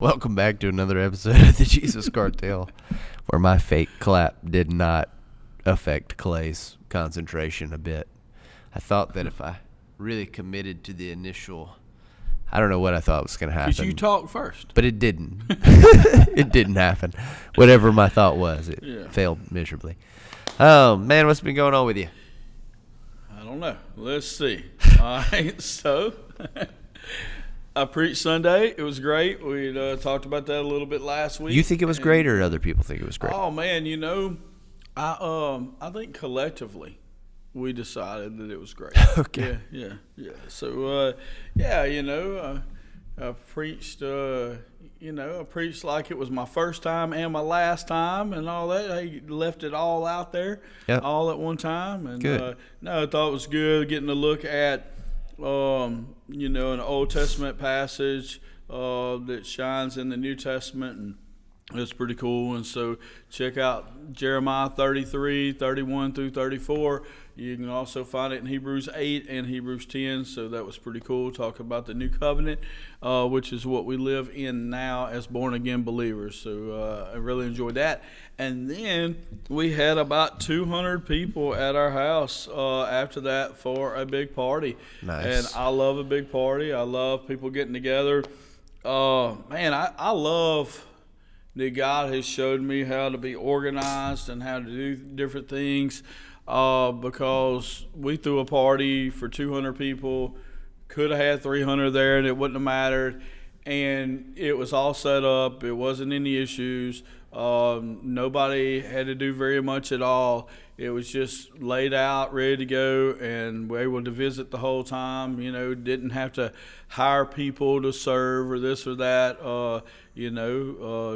Welcome back to another episode of the Jesus Cartel, where my fake clap did not affect Clay's concentration a bit. I thought that if I really committed to the initial, I don't know what I thought was going to happen. Because you talked first. But it didn't. It didn't happen. Whatever my thought was, it failed miserably. Oh, man, what's been going on with you? I don't know. Let's see. All right, so I preached Sunday. It was great. We talked about that a little bit last week. You think it was great, or other people think it was great? Oh man, I think collectively we decided that it was great. Okay. Yeah. So I preached. I preached like it was my first time and my last time, and all that. I left it all out there, all at one time. And good. I thought it was good getting to look at. An Old Testament passage that shines in the New Testament, and it's pretty cool. And so check out Jeremiah 33, 31 through 34. You can also find it in Hebrews 8 and Hebrews 10. So that was pretty cool. Talk about the new covenant, which is what we live in now as born-again believers. So I really enjoyed that. And then we had about 200 people at our house after that for a big party. Nice. And I love a big party. I love people getting together. I love that God has showed me how to be organized and how to do different things because we threw a party for 200 people, could have had 300 there and it wouldn't have mattered, and it was all set up. It wasn't any issues. Nobody had to do very much at all. It was just laid out, ready to go, and we were able to visit the whole time. Didn't have to hire people to serve or this or that.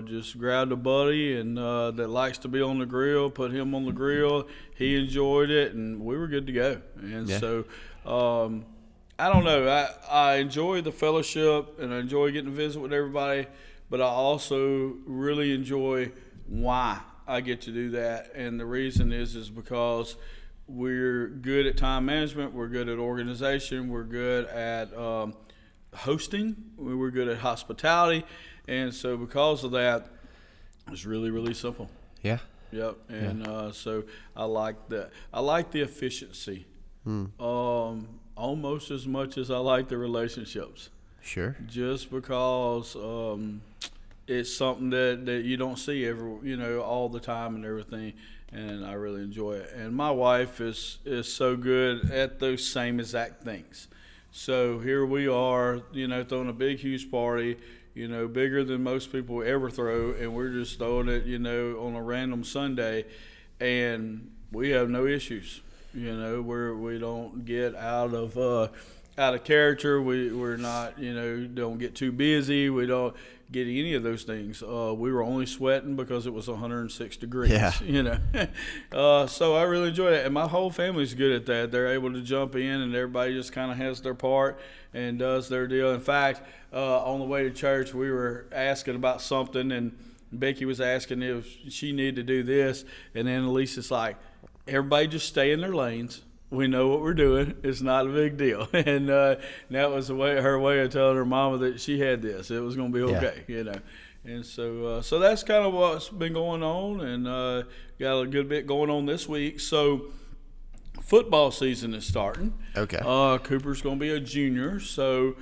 Just grabbed a buddy and that likes to be on the grill, put him on the grill. He enjoyed it, and we were good to go. And so I don't know. I enjoy the fellowship, and I enjoy getting to visit with everybody, but I also really enjoy why I get to do that. And the reason is because we're good at time management, we're good at organization, we're good at hosting, we're good at hospitality. And so because of that, it's really, really simple. Yeah. Yep. And so I like that. I like the efficiency almost as much as I like the relationships. Sure. Just because it's something that you don't see all the time and everything, and I really enjoy it. And my wife is so good at those same exact things. So here we are, throwing a big, huge party, bigger than most people ever throw, and we're just throwing it, on a random Sunday, and we have no issues. We don't get out of character. We're not, don't get too busy. We don't get any of those things. We were only sweating because it was 106 degrees. Yeah. So I really enjoy it, and my whole family's good at that. They're able to jump in, and everybody just kind of has their part and does their deal. In fact, on the way to church, we were asking about something, and Becky was asking if she needed to do this, and then Elisa's like, everybody just stay in their lanes. We know what we're doing. It's not a big deal. And that was her way of telling her mama that she had this. It was going to be okay, And so that's kind of what's been going on, and got a good bit going on this week. So football season is starting. Okay. Cooper's going to be a junior. So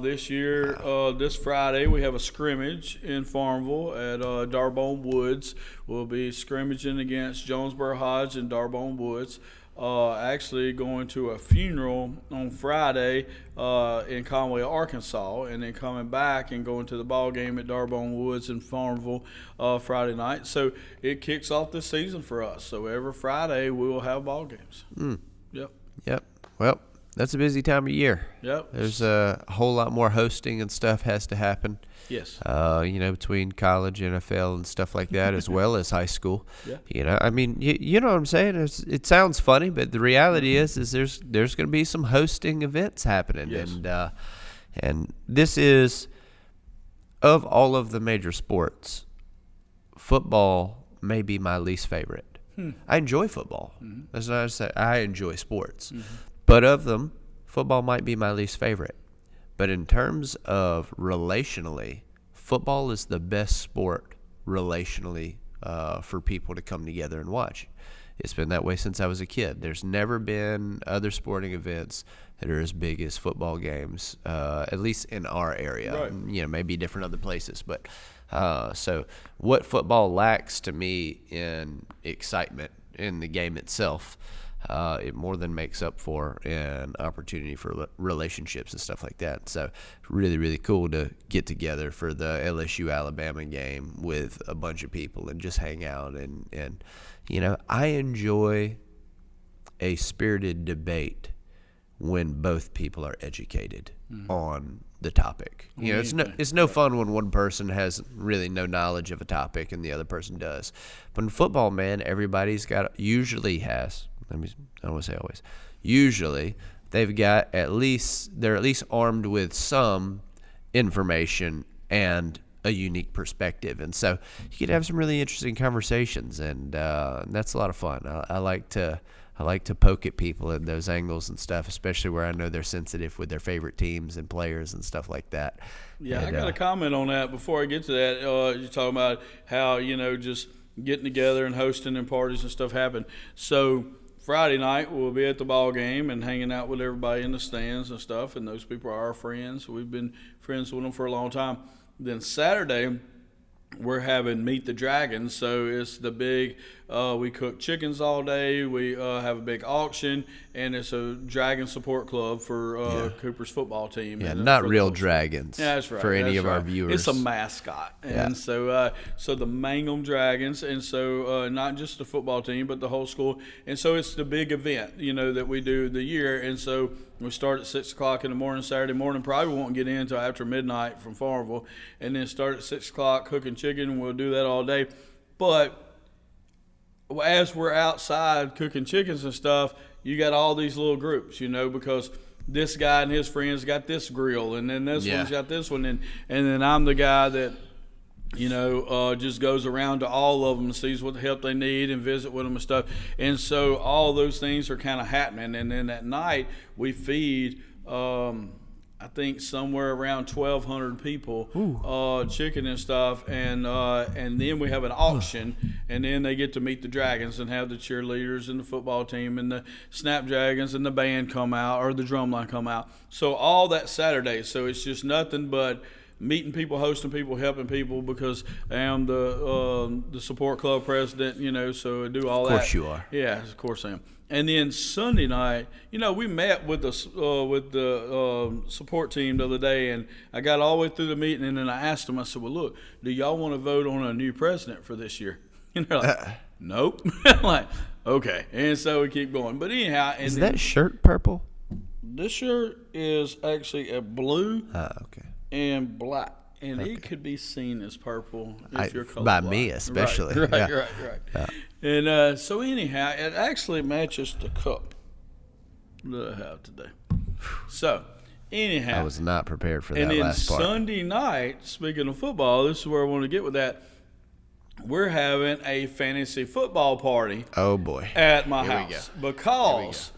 this year, this Friday, we have a scrimmage in Farmville at Darbone Woods. We'll be scrimmaging against Jonesboro Hodge and Darbone Woods. Actually going to a funeral on Friday in Conway, Arkansas, and then coming back and going to the ball game at Darbone Woods in Farmville Friday night. So it kicks off this season for us. So every Friday we will have ball games. Yep. Well, that's a busy time of year. Yep. There's a whole lot more hosting and stuff has to happen. Yes. Between college, NFL, and stuff like that, as well as high school. Yeah. I mean, you know what I'm saying? It sounds funny, but the reality is there's going to be some hosting events happening. Yes. And this is, of all of the major sports, football may be my least favorite. I enjoy football. Mm-hmm. That's not to say I enjoy sports. Mm-hmm. But of them, football might be my least favorite. But in terms of relationally, football is the best sport relationally for people to come together and watch. It's been that way since I was a kid. There's never been other sporting events that are as big as football games, at least in our area. Right. Maybe different other places. But so what football lacks to me in excitement in the game itself, it more than makes up for an opportunity for relationships and stuff like that. So really, really cool to get together for the LSU-Alabama game with a bunch of people and just hang out. And I enjoy a spirited debate when both people are educated on the topic. It's no fun when one person has really no knowledge of a topic and the other person does. But in football, man, everybody's usually they've got they're at least armed with some information and a unique perspective, and so you can have some really interesting conversations, and that's a lot of fun. I like to poke at people at those angles and stuff, especially where I know they're sensitive with their favorite teams and players and stuff like that. Yeah, and, I got a comment on that before I get to that. You're talking about how just getting together and hosting and parties and stuff happen. So Friday night we'll be at the ball game and hanging out with everybody in the stands and stuff, and those people are our friends. We've been friends with them for a long time. Then Saturday, we're having Meet the Dragons, so it's the big, we cook chickens all day, we have a big auction, and it's a dragon support club for Cooper's football team. Yeah, and, not real dragons. Yeah, that's right. For any of right. our viewers. It's a mascot. And so the Mangum Dragons, and so not just the football team, but the whole school. And so it's the big event, that we do the year. And so we start at 6 o'clock in the morning, Saturday morning. Probably won't get in until after midnight from Farmville. And then start at 6 o'clock cooking chicken. We'll do that all day. But as we're outside cooking chickens and stuff, you got all these little groups, because this guy and his friends got this grill, and then this one's got this one, and then I'm the guy that just goes around to all of them and sees what help they need and visit with them and stuff. And so all those things are kind of happening. And then at night we feed, I think somewhere around 1,200 people, chicken and stuff. And then we have an auction, and then they get to meet the Dragons and have the cheerleaders and the football team and the Snapdragons and the band come out, or the drumline come out. So all that Saturday. So it's just nothing but meeting people, hosting people, helping people, because I am the support club president, so I do all that. Of course you are. Yeah, of course I am. And then Sunday night, we met with the support team the other day, and I got all the way through the meeting, and then I asked them, I said, well, look, do y'all want to vote on a new president for this year? And they're like, nope. I'm like, okay. And so we keep going. But anyhow. Is that shirt purple? This shirt is actually a blue. Okay. And black, and it could be seen as purple if you're colorblind. By me especially. Right. Yeah. And so anyhow, it actually matches the cup that I have today. So anyhow, I was not prepared for that and then last part. Sunday night, speaking of football, this is where I want to get with that. We're having a fantasy football party. Oh boy! At my house, because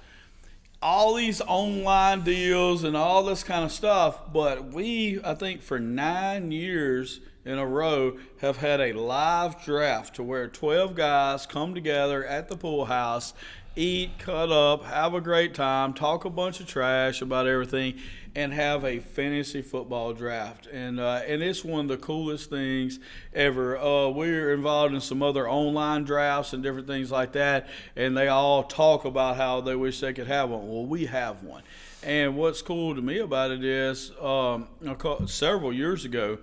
all these online deals and all this kind of stuff, but I think for 9 years in a row, have had a live draft to where 12 guys come together at the pool house, eat, cut up, have a great time, talk a bunch of trash about everything, and have a fantasy football draft. And it's one of the coolest things ever. We're involved in some other online drafts and different things like that, and they all talk about how they wish they could have one. Well, we have one. And what's cool to me about it is several years ago,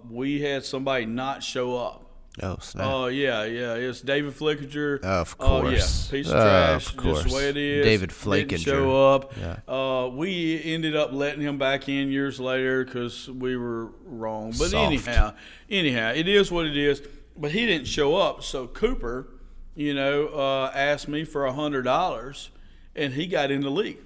we had somebody not show up. Oh, snap. Oh, yeah. It's David Flickinger. Of course. Piece of trash. Of course. Just the way it is. David Flickinger. Didn't show up. Yeah. We ended up letting him back in years later because we were wrong. But Soft. anyhow, it is what it is. But he didn't show up. So Cooper, asked me for $100, and he got in the league.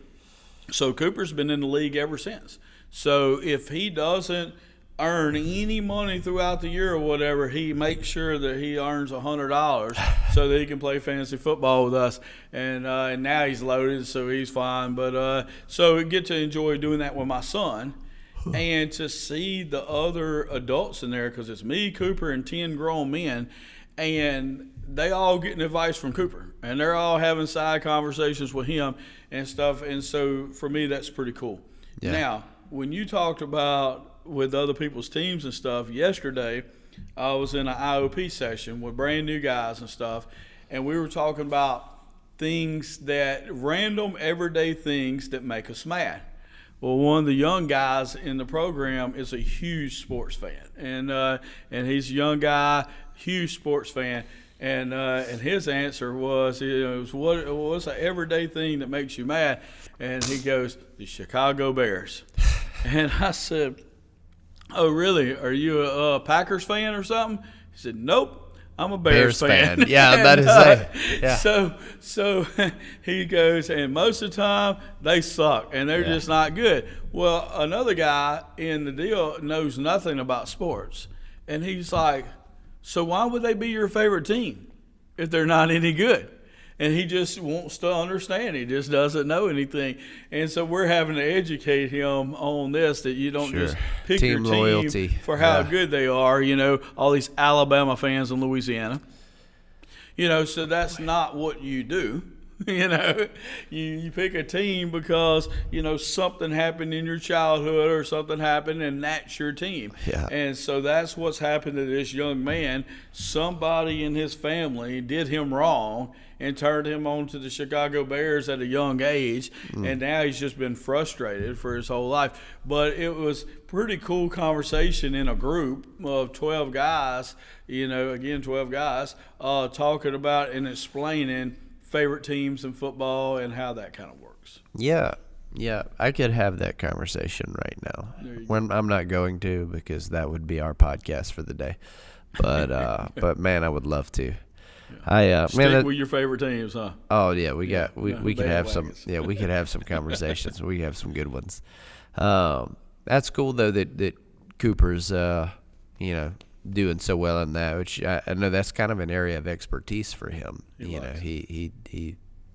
So Cooper's been in the league ever since. So if he doesn't earn any money throughout the year or whatever, he makes sure that he earns $100 so that he can play fantasy football with us. And now he's loaded, so he's fine. But so we get to enjoy doing that with my son. And to see the other adults in there, because it's me, Cooper, and 10 grown men, and they all getting advice from Cooper, and they're all having side conversations with him and stuff. And so for me, that's pretty cool. Yeah. Now, when you talked about with other people's teams and stuff, yesterday I was in an IOP session with brand new guys and stuff, and we were talking about things that random everyday things that make us mad. Well, one of the young guys in the program is a huge sports fan, and he's a young guy, huge sports fan, and his answer was, what's an everyday thing that makes you mad? And he goes, the Chicago Bears. And I said, oh, really? Are you a Packers fan or something? He said, nope. I'm a Bears fan. Yeah, I'm about to say. Yeah. So he goes, and most of the time they suck, and they're just not good. Well, another guy in the deal knows nothing about sports, and he's like, so why would they be your favorite team if they're not any good? And he just wants to understand. He just doesn't know anything. And so we're having to educate him on this, that you don't just pick team your team loyalty for how good they are. All these Alabama fans in Louisiana. So that's not what you do. You pick a team because, something happened in your childhood or something happened, and that's your team. Yeah. And so that's what's happened to this young man. Somebody in his family did him wrong and turned him on to the Chicago Bears at a young age, and now he's just been frustrated for his whole life. But it was pretty cool conversation in a group of 12 guys, 12 guys, talking about and explaining favorite teams in football and how that kind of works. Yeah, I could have that conversation right now. When I'm not going to, because that would be our podcast for the day. But man, I would love to. Stick with your favorite teams, huh? Oh yeah, we could have some. Yeah, we could have some conversations. We have some good ones. That's cool though that Cooper's doing so well in that, which I know that's kind of an area of expertise for him. He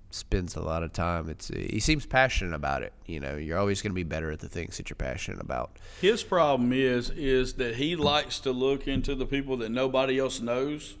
spends a lot of time. He seems passionate about it. You're always going to be better at the things that you're passionate about. His problem is that he likes to look into the people that nobody else knows.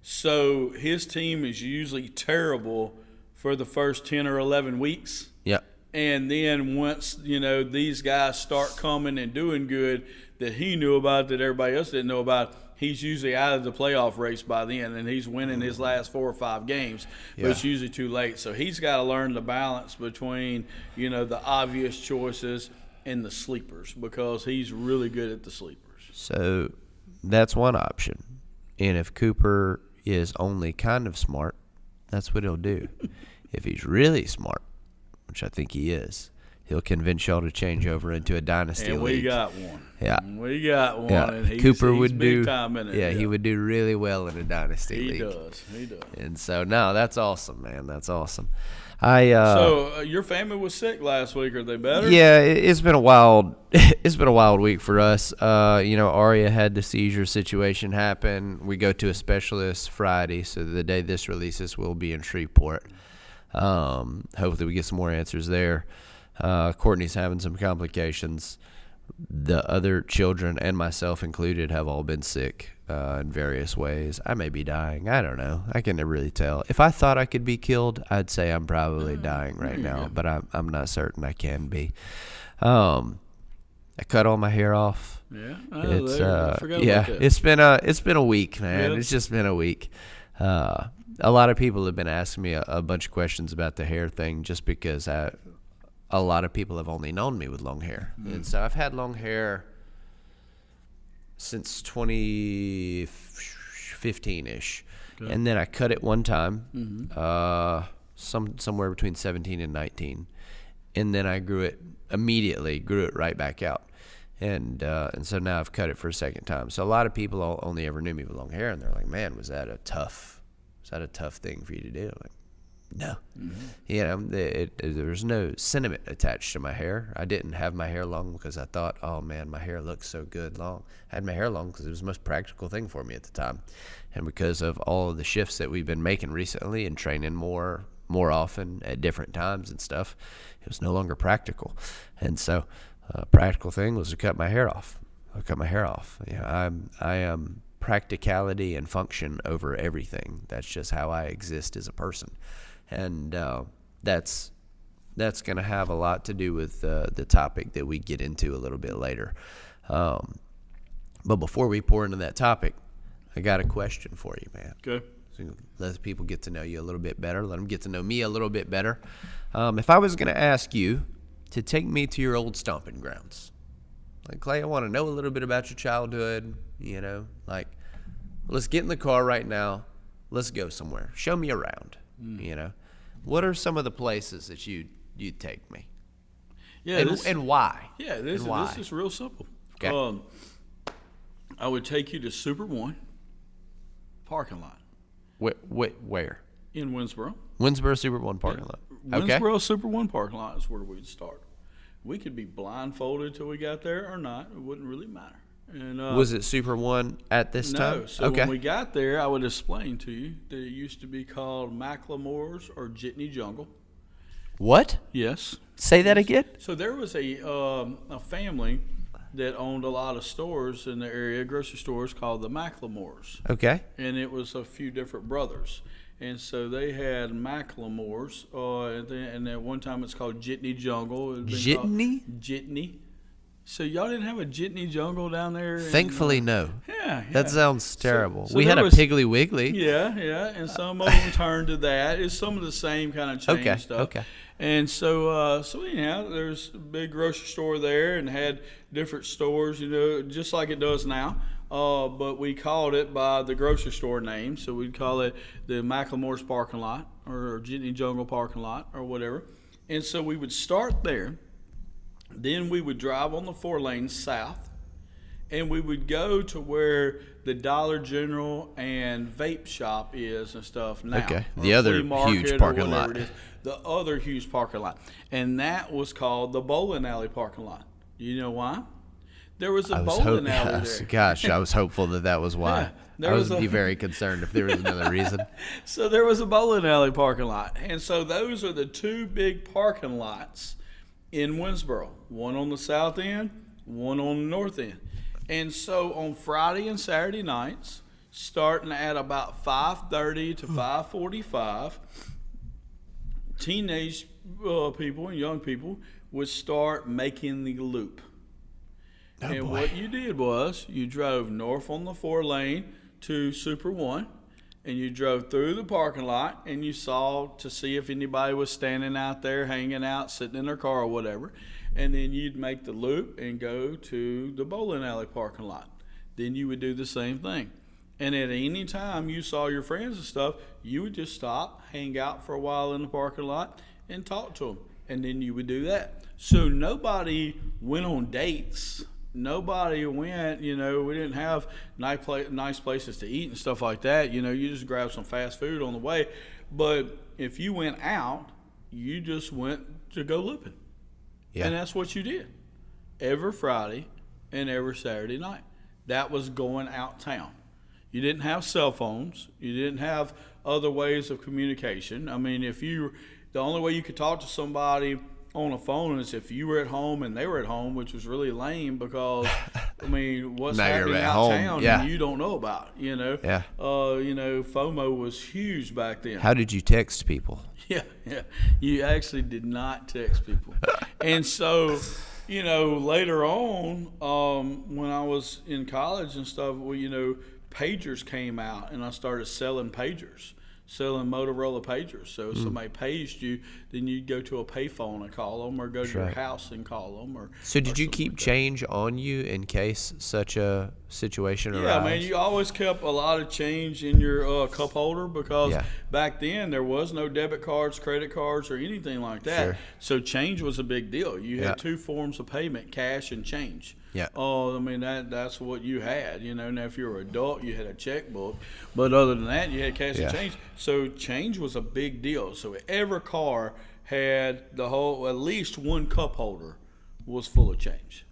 So his team is usually terrible for the first 10 or 11 weeks. Yeah. And then once, these guys start coming and doing good that he knew about that everybody else didn't know about, he's usually out of the playoff race by then, and he's winning his last 4 or 5 games, but it's usually too late. So he's got to learn the balance between, the obvious choices and the sleepers, because he's really good at the sleepers. So that's one option. And if Cooper is only kind of smart, that's what he'll do. If he's really smart, which I think he is, he'll convince y'all to change over into a dynasty league. And we got one. Yeah. We got one. Yeah. And Cooper he's would big do time in it. Yeah, he would do really well in a dynasty league. He does. And so no, that's awesome, man. That's awesome. So your family was sick last week. Are they better? Yeah, it's been a wild week for us. Aria had the seizure situation happen. We go to a specialist Friday, so the day this releases, we'll be in Shreveport. Hopefully we get some more answers there. Courtney's having some complications. The other children and myself included have all been sick in various ways. I may be dying. I don't know. I can never really tell. If I thought I could be killed, I'd say I'm probably dying right now, but I'm not certain I can be. I cut all my hair off. Yeah. I forgot about that. It's been a week, man. Yeah. It's just been a week. A lot of people have been asking me a bunch of questions about the hair thing, just because a lot of people have only known me with long hair. And so I've had long hair since 2015-ish. Okay. And then I cut it one time, somewhere between 17 and 19. And then I grew it right back out. And so now I've cut it for a second time. So a lot of people only ever knew me with long hair, and they're like, man, was that a tough thing for you to do? I'm like, no. There was no sentiment attached to my hair. I didn't have my hair long because I thought, oh man, my hair looks so good long. I had my hair long because it was the most practical thing for me at the time, and because of all of the shifts that we've been making recently and training more often at different times and stuff, it was no longer practical. And so Practical thing was to cut my hair off. I cut my hair off. I am practicality and function over everything. That's just how I exist as a person, and that's going to have a lot to do with the topic that we get into a little bit later. But before we pour into that topic, I got a question for you, man. Okay. So let people get to know you a little bit better. Let them get to know me a little bit better. If I was going to ask you to take me to your old stomping grounds, like, Clay, I want to know a little bit about your childhood, like, let's get in the car right now. Let's go somewhere. Show me around, What are some of the places that you'd take me? Yeah. And why? Yeah, this is real simple. Okay. I would take you to Super One parking lot. Where? In Winsboro. Winsboro Super One parking lot. Okay. Winsboro Super One parking lot is where we'd start. We could be blindfolded till we got there or not. It wouldn't really matter. And was it Super One at this time? No. So when we got there, I would explain to you that it used to be called Macklemore's or Jitney Jungle. What? Yes. Say that again? So there was a family that owned a lot of stores in the area, grocery stores called the Macklemores. Okay. And it was a few different brothers. And so they had Macklemores, and at one time it's called Jitney Jungle. Jitney? Jitney. So y'all didn't have a Jitney Jungle down there? Thankfully, no. Yeah. That sounds terrible. So we had a Piggly Wiggly. Yeah, and some of them turned to that. It's some of the same kind of chain stuff. Okay. And so anyhow, there's a big grocery store there and had different stores, just like it does now. But we called it by the grocery store name, so we'd call it the Macklemore's parking lot or Jitney Jungle parking lot or whatever. And so we would start there. Then we would drive on the 4 lanes south, and we would go to where the Dollar General and vape shop is and stuff now. Okay, the other huge parking lot. It is, the other huge parking lot. And that was called the bowling alley parking lot. Do you know why? There was a bowling alley there. Gosh, I was hopeful that was why. Yeah, I would be very concerned if there was another reason. So there was a bowling alley parking lot. And so those are the 2 big parking lots in Winsboro, one on the south end, one on the north end. And so on Friday and Saturday nights, starting at about 5:30 to 5:45, teenage people and young people would start making the loop. What you did was you drove north on the 4 lane to Super One, and you drove through the parking lot, and you saw to see if anybody was standing out there, hanging out, sitting in their car or whatever. And then you'd make the loop and go to the bowling alley parking lot. Then you would do the same thing. And at any time you saw your friends and stuff, you would just stop, hang out for a while in the parking lot, and talk to them. And then you would do that. So nobody went on dates. Nobody went, we didn't have nice places to eat and stuff like that. You just grabbed some fast food on the way. But if you went out, you just went to go looping. Yeah. And that's what you did every Friday and every Saturday night. That was going out town. You didn't have cell phones. You didn't have other ways of communication. I mean, the only way you could talk to somebody on a phone is if you were at home and they were at home, which was really lame because, what's happening out town and you don't know about, Yeah. FOMO was huge back then. How did you text people? Yeah. You actually did not text people. And so, later on, when I was in college and stuff, pagers came out and I started selling pagers. Selling Motorola pagers. So if somebody paged you, then you'd go to a payphone and call them, or go to your house and call them. So did you keep change on you in case such a situation arose? Yeah, man, you always kept a lot of change in your cup holder because back then there was no debit cards, credit cards, or anything like that. Sure. So change was a big deal. You had 2 forms of payment, cash and change. Yeah. That's what you had. Now if you were an adult, you had a checkbook, but other than that, you had cash and change. So change was a big deal. So every car had at least one cup holder was full of change.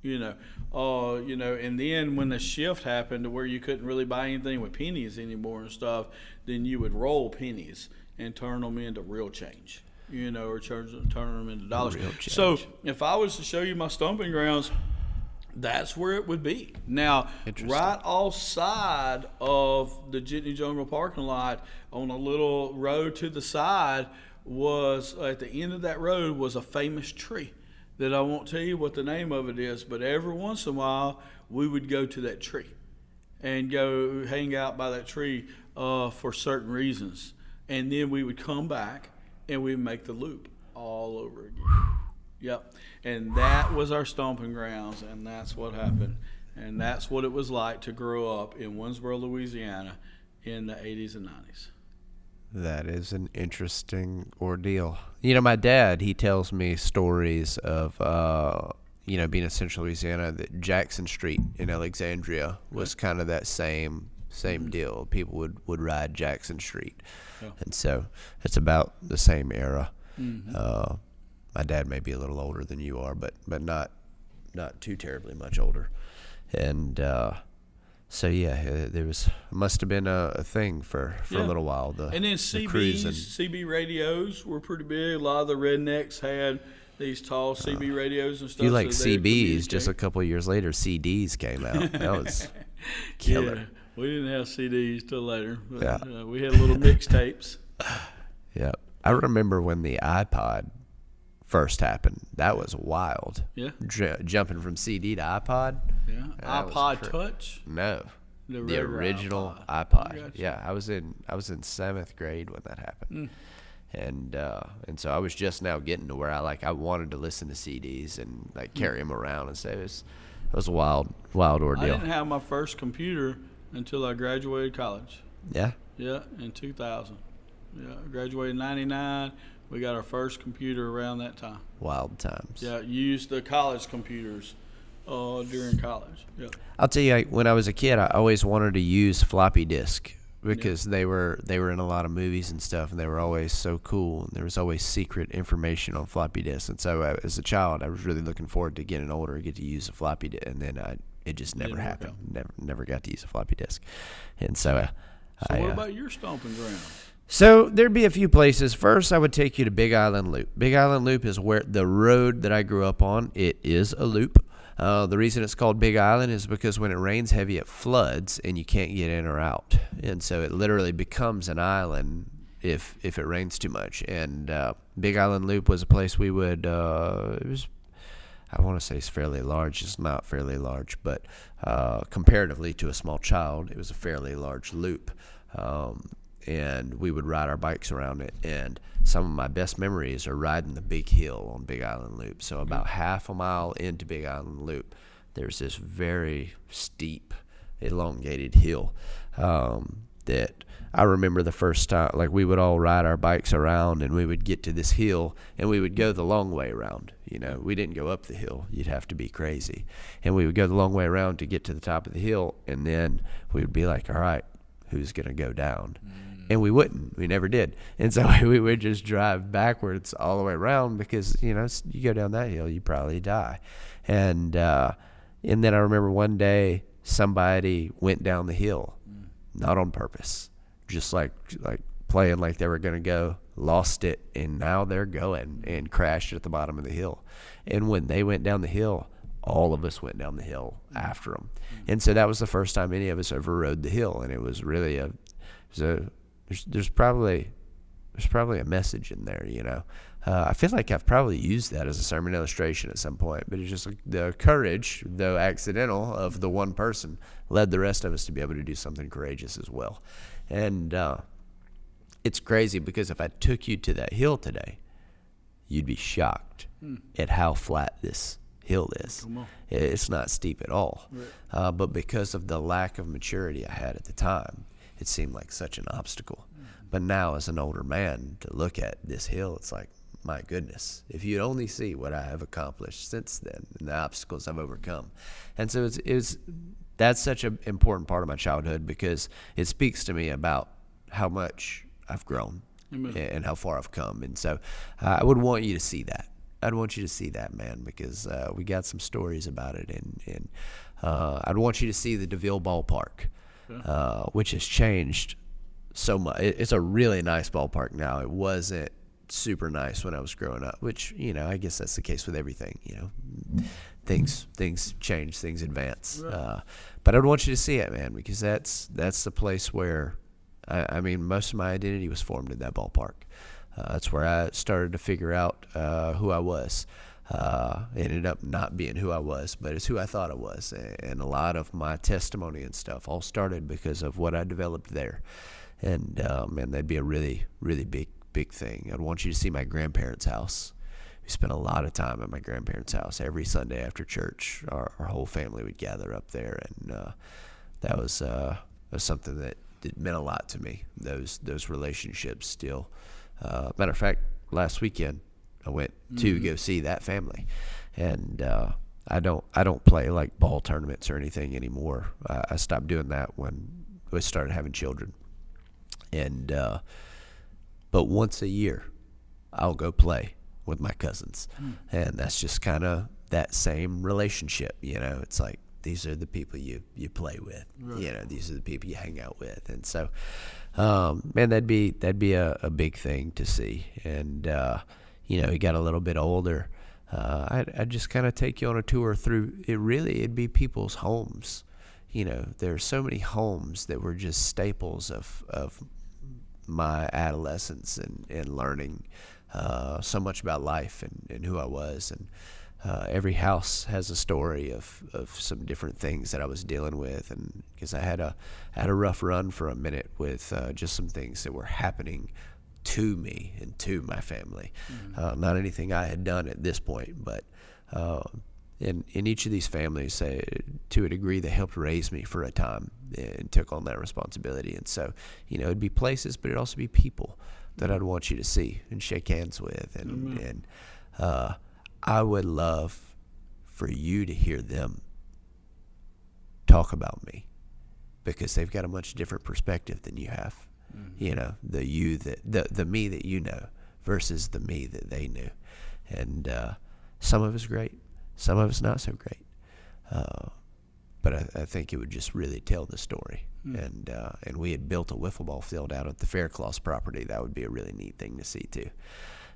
And then when the shift happened to where you couldn't really buy anything with pennies anymore and stuff, then you would roll pennies and turn them into real change. or turn them into dollars. Real change. So if I was to show you my stomping grounds, that's where it would be. Now, right offside of the Jitney Jungle parking lot, on a little road to the side, was at the end of that road was a famous tree that I won't tell you what the name of it is, but every once in a while we would go to that tree and go hang out by that tree for certain reasons, and then we would come back and we'd make the loop all over again. Yep. And that was our stomping grounds, and that's what happened. And that's what it was like to grow up in Winsboro, Louisiana in the 80s and 90s. That is an interesting ordeal. My dad, he tells me stories of, being in Central Louisiana, that Jackson Street in Alexandria was kind of that same deal. People would ride Jackson Street. Yeah. And so it's about the same era. Mm-hmm. My dad may be a little older than you are, but not too terribly much older. And so there must have been a thing for a little while. And then CB radios were pretty big. A lot of the rednecks had these tall CB radios and stuff. You like CBs? Just a couple of years later, CDs came out. That was killer. Yeah, we didn't have CDs till later. But, we had little mixtapes. Yeah, I remember when the iPod first happened. That was wild. Yeah. Jumping from CD to iPod. Yeah. iPod Touch? No. The original iPod. Gotcha. Yeah, I was in 7th grade when that happened. And so I was just now getting to where I wanted to listen to CDs and carry them around and say it was a wild ordeal. I didn't have my first computer until I graduated college. Yeah. Yeah, in 2000. Yeah, I graduated in 99. We got our first computer around that time. Wild times. Yeah, used the college computers during college. Yeah. I'll tell you, when I was a kid, I always wanted to use floppy disk because they were in a lot of movies and stuff, and they were always so cool. And there was always secret information on floppy disks. And so as a child, I was really looking forward to getting older and get to use a floppy disk. And then it just never happened. Never got to use a floppy disk. And so what about your stomping ground? So there'd be a few places. First, I would take you to Big Island Loop. Big Island Loop is where the road that I grew up on, it is a loop. The reason it's called Big Island is because when it rains heavy, it floods and you can't get in or out. And so it literally becomes an island if it rains too much. And Big Island Loop was a place we would, it was, I want to say it's fairly large. It's not fairly large, but comparatively to a small child, it was a fairly large loop. And we would ride our bikes around it. And some of my best memories are riding the big hill on Big Island Loop. So about half a mile into Big Island Loop, there's this very steep, elongated hill that I remember the first time, we would all ride our bikes around and we would get to this hill and we would go the long way around. We didn't go up the hill. You'd have to be crazy. And we would go the long way around to get to the top of the hill. And then we would be like, all right, who's going to go down? And we wouldn't. We never did. And so we would just drive backwards all the way around because, you go down that hill, you probably die. And then I remember one day somebody went down the hill, not on purpose, just like playing like they were going to go, lost it, and now they're going and crashed at the bottom of the hill. And when they went down the hill, all of us went down the hill after them. And so that was the first time any of us ever rode the hill. And it was really there's probably a message in there, I feel like I've probably used that as a sermon illustration at some point, but it's just the courage, though accidental, of the one person led the rest of us to be able to do something courageous as well. And it's crazy because if I took you to that hill today, you'd be shocked at how flat this hill is. It's not steep at all. Right. But because of the lack of maturity I had at the time, it seemed like such an obstacle. But now as an older man, to look at this hill, it's like, my goodness, if you'd only see what I have accomplished since then and the obstacles I've overcome. And so that's such an important part of my childhood because it speaks to me about how much I've grown. Amen. And how far I've come. And so I would want you to see that. I'd want you to see that, man, because we got some stories about it. And I'd want you to see the DeVille ballpark. Which has changed so much. It's a really nice ballpark now. It wasn't super nice when I was growing up, which, I guess that's the case with everything, things change, things advance. Right. But I would want you to see it, man, because that's the place where, most of my identity was formed in that ballpark. That's where I started to figure out who I was. Ended up not being who I was, but it's who I thought I was. And a lot of my testimony and stuff all started because of what I developed there. And, that'd be a really, really big thing. I'd want you to see my grandparents' house. We spent a lot of time at my grandparents' house every Sunday after church. Our whole family would gather up there, and that was something that meant a lot to me. Those relationships still. Matter of fact, last weekend I went to go see that family, and I don't play like ball tournaments or anything anymore. I stopped doing that when we started having children, and but once a year I'll go play with my cousins, and that's just kind of that same relationship. It's like these are the people you play with. Right. These are the people you hang out with, and so man, that'd be a big thing to see. And he got a little bit older. I'd just kind of take you on a tour through it. Really, it'd be people's homes. There are so many homes that were just staples of my adolescence and learning so much about life and who I was. And every house has a story of some different things that I was dealing with. And because I had a rough run for a minute with just some things that were happening to me and to my family. Not anything I had done at this point, but in each of these families, to a degree, they helped raise me for a time and took on that responsibility. And so, it'd be places, but it'd also be people that I'd want you to see and shake hands with. And I would love for you to hear them talk about me, because they've got a much different perspective than you have. The me that you know versus the me that they knew. And some of it's great, some of it's not so great. But I think it would just really tell the story. And we had built a wiffle ball field out at the Faircloths property. That would be a really neat thing to see too.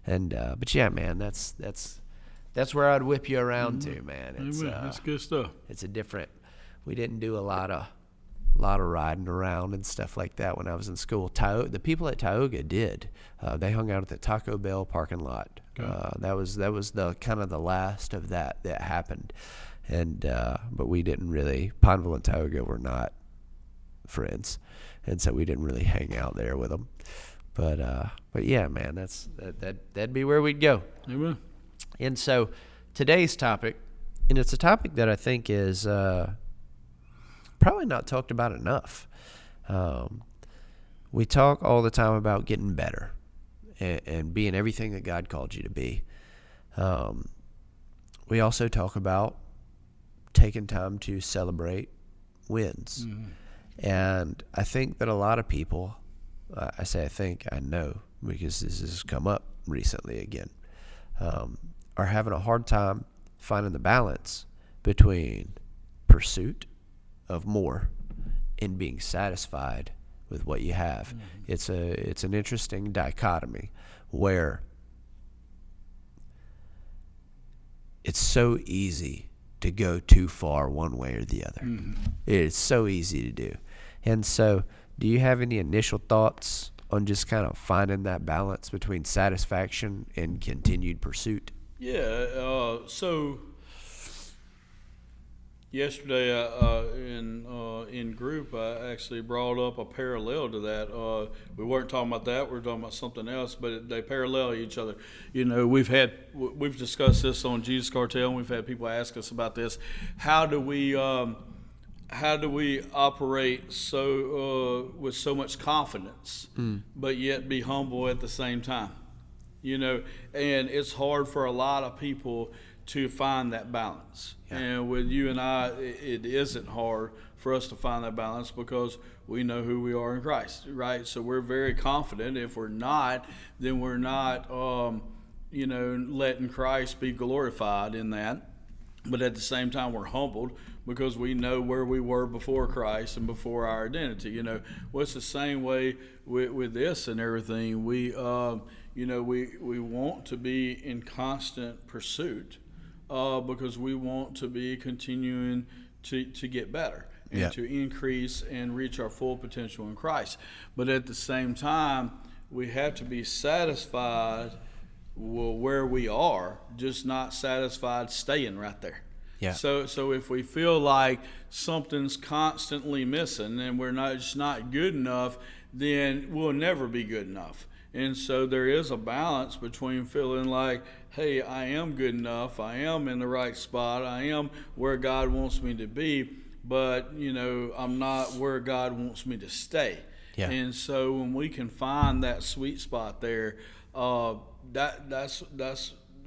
And but yeah, man, that's where I'd whip you around to, man. That's good stuff. It's a different. We didn't do a lot of riding around and stuff like that when I was in school. The people at Tioga did. They hung out at the Taco Bell parking lot. Okay. That was the kind of the last of that happened. And but we didn't really. Pineville and Tioga were not friends, and so we didn't really hang out there with them. But yeah, man, that'd be where we'd go. Amen. And so today's topic, and it's a topic that I think is probably not talked about enough. We talk all the time about getting better and being everything that God called you to be. We also talk about taking time to celebrate wins. And I think that a lot of people, I know, because this has come up recently again, are having a hard time finding the balance between pursuit of more and being satisfied with what you have. It's an interesting dichotomy where it's so easy to go too far one way or the other. It's so easy to do. And so, do you have any initial thoughts on just kind of finding that balance between satisfaction and continued pursuit? Yeah. So yesterday in group, I actually brought up a parallel to that. We weren't talking about that. We were talking about something else, but they parallel each other. We've discussed this on Jesus Cartel, and we've had people ask us about this. How do we operate with so much confidence, but yet be humble at the same time? And it's hard for a lot of people to find that balance. Yeah. And with you and I, it isn't hard for us to find that balance because we know who we are in Christ, right? So we're very confident. If we're not, then we're not, letting Christ be glorified in that. But at the same time, we're humbled because we know where we were before Christ and before our identity. It's the same way with this and everything. We, we want to be in constant pursuit because we want to be continuing to get better and to increase and reach our full potential in Christ. But at the same time, we have to be satisfied where we are, just not satisfied staying right there. Yeah. So if we feel like something's constantly missing and just not good enough, then we'll never be good enough. And so there is a balance between feeling like, hey, I am good enough, I am in the right spot, I am where God wants me to be, but I'm not where God wants me to stay. Yeah. And so when we can find that sweet spot there, that's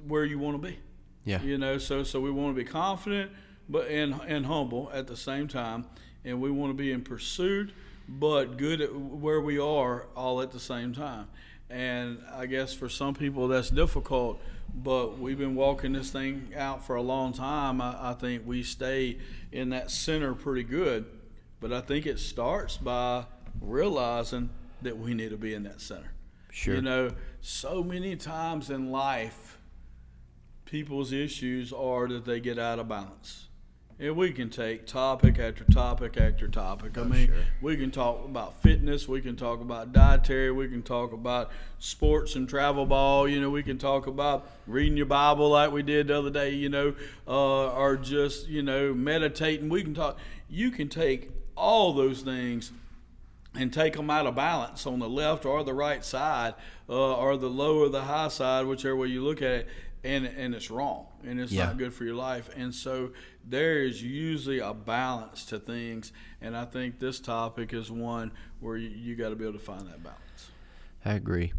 where you want to be. Yeah. So we want to be confident but and humble at the same time, and we want to be in pursuit but good at where we are all at the same time. And I guess for some people that's difficult, but we've been walking this thing out for a long time. I think we stay in that center pretty good, but I think it starts by realizing that we need to be in that center. Sure. So many times in life, people's issues are that they get out of balance. And we can take topic after topic after topic. Sure. We can talk about fitness, we can talk about dietary, we can talk about sports and travel ball, we can talk about reading your Bible like we did the other day, or just, meditating. You can take all those things and take them out of balance on the left or the right side, or the low or the high side, whichever way you look at it, and it's wrong, and it's not good for your life. And so there is usually a balance to things, and I think this topic is one where you got to be able to find that balance. I agree.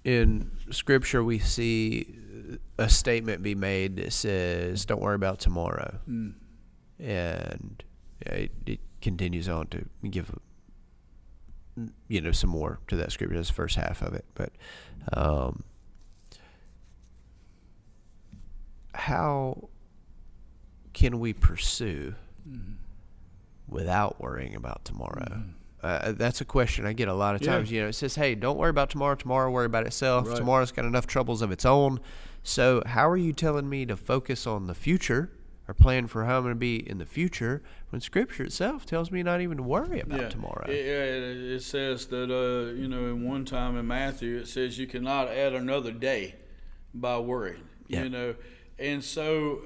In Scripture, we see a statement be made that says, don't worry about tomorrow. And it continues on to give some more to that scripture. That's the first half of it. But how can we pursue without worrying about tomorrow? That's a question I get a lot of times. It says, hey, don't worry about tomorrow. Tomorrow will worry about itself. Right. Tomorrow's got enough troubles of its own. So how are you telling me to focus on the future or plan for how I'm going to be in the future when Scripture itself tells me not even to worry about tomorrow? It says that, in one time in Matthew, it says you cannot add another day by worrying, And so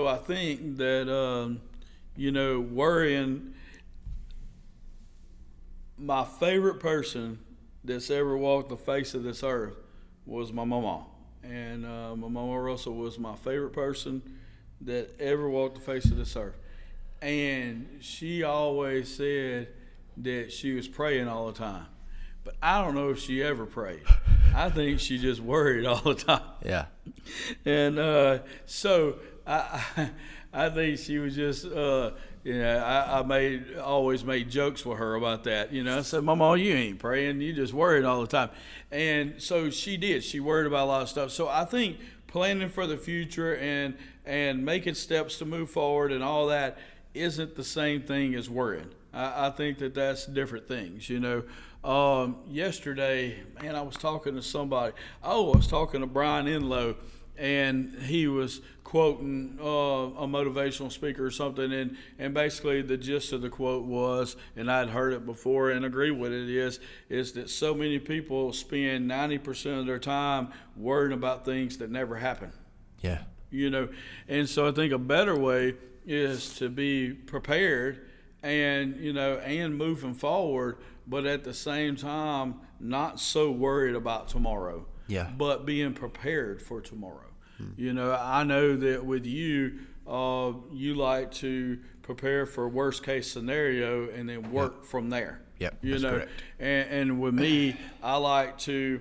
I think that, worrying, my favorite person that's ever walked the face of this earth was my mama. And my mama Russell was my favorite person that ever walked the face of this earth. And she always said that she was praying all the time. But I don't know if she ever prayed. I think she just worried all the time. Yeah. And so I think she was just, I always made jokes with her about that. I said, Mama, you ain't praying. You just worried all the time. And so she did. She worried about a lot of stuff. So I think planning for the future and making steps to move forward and all that isn't the same thing as worrying. I think that's different things, Yesterday, man, I was talking to somebody. I was talking to Brian Enlow, and he was quoting a motivational speaker or something, and basically the gist of the quote was, and I'd heard it before and agree with it, is that so many people spend 90% of their time worrying about things that never happen. Yeah. And so I think a better way is to be prepared and moving forward, but at the same time not so worried about tomorrow. Yeah. But being prepared for tomorrow. I know that with you, you like to prepare for worst case scenario and then work from there. Yep. That's correct. And with me, I like to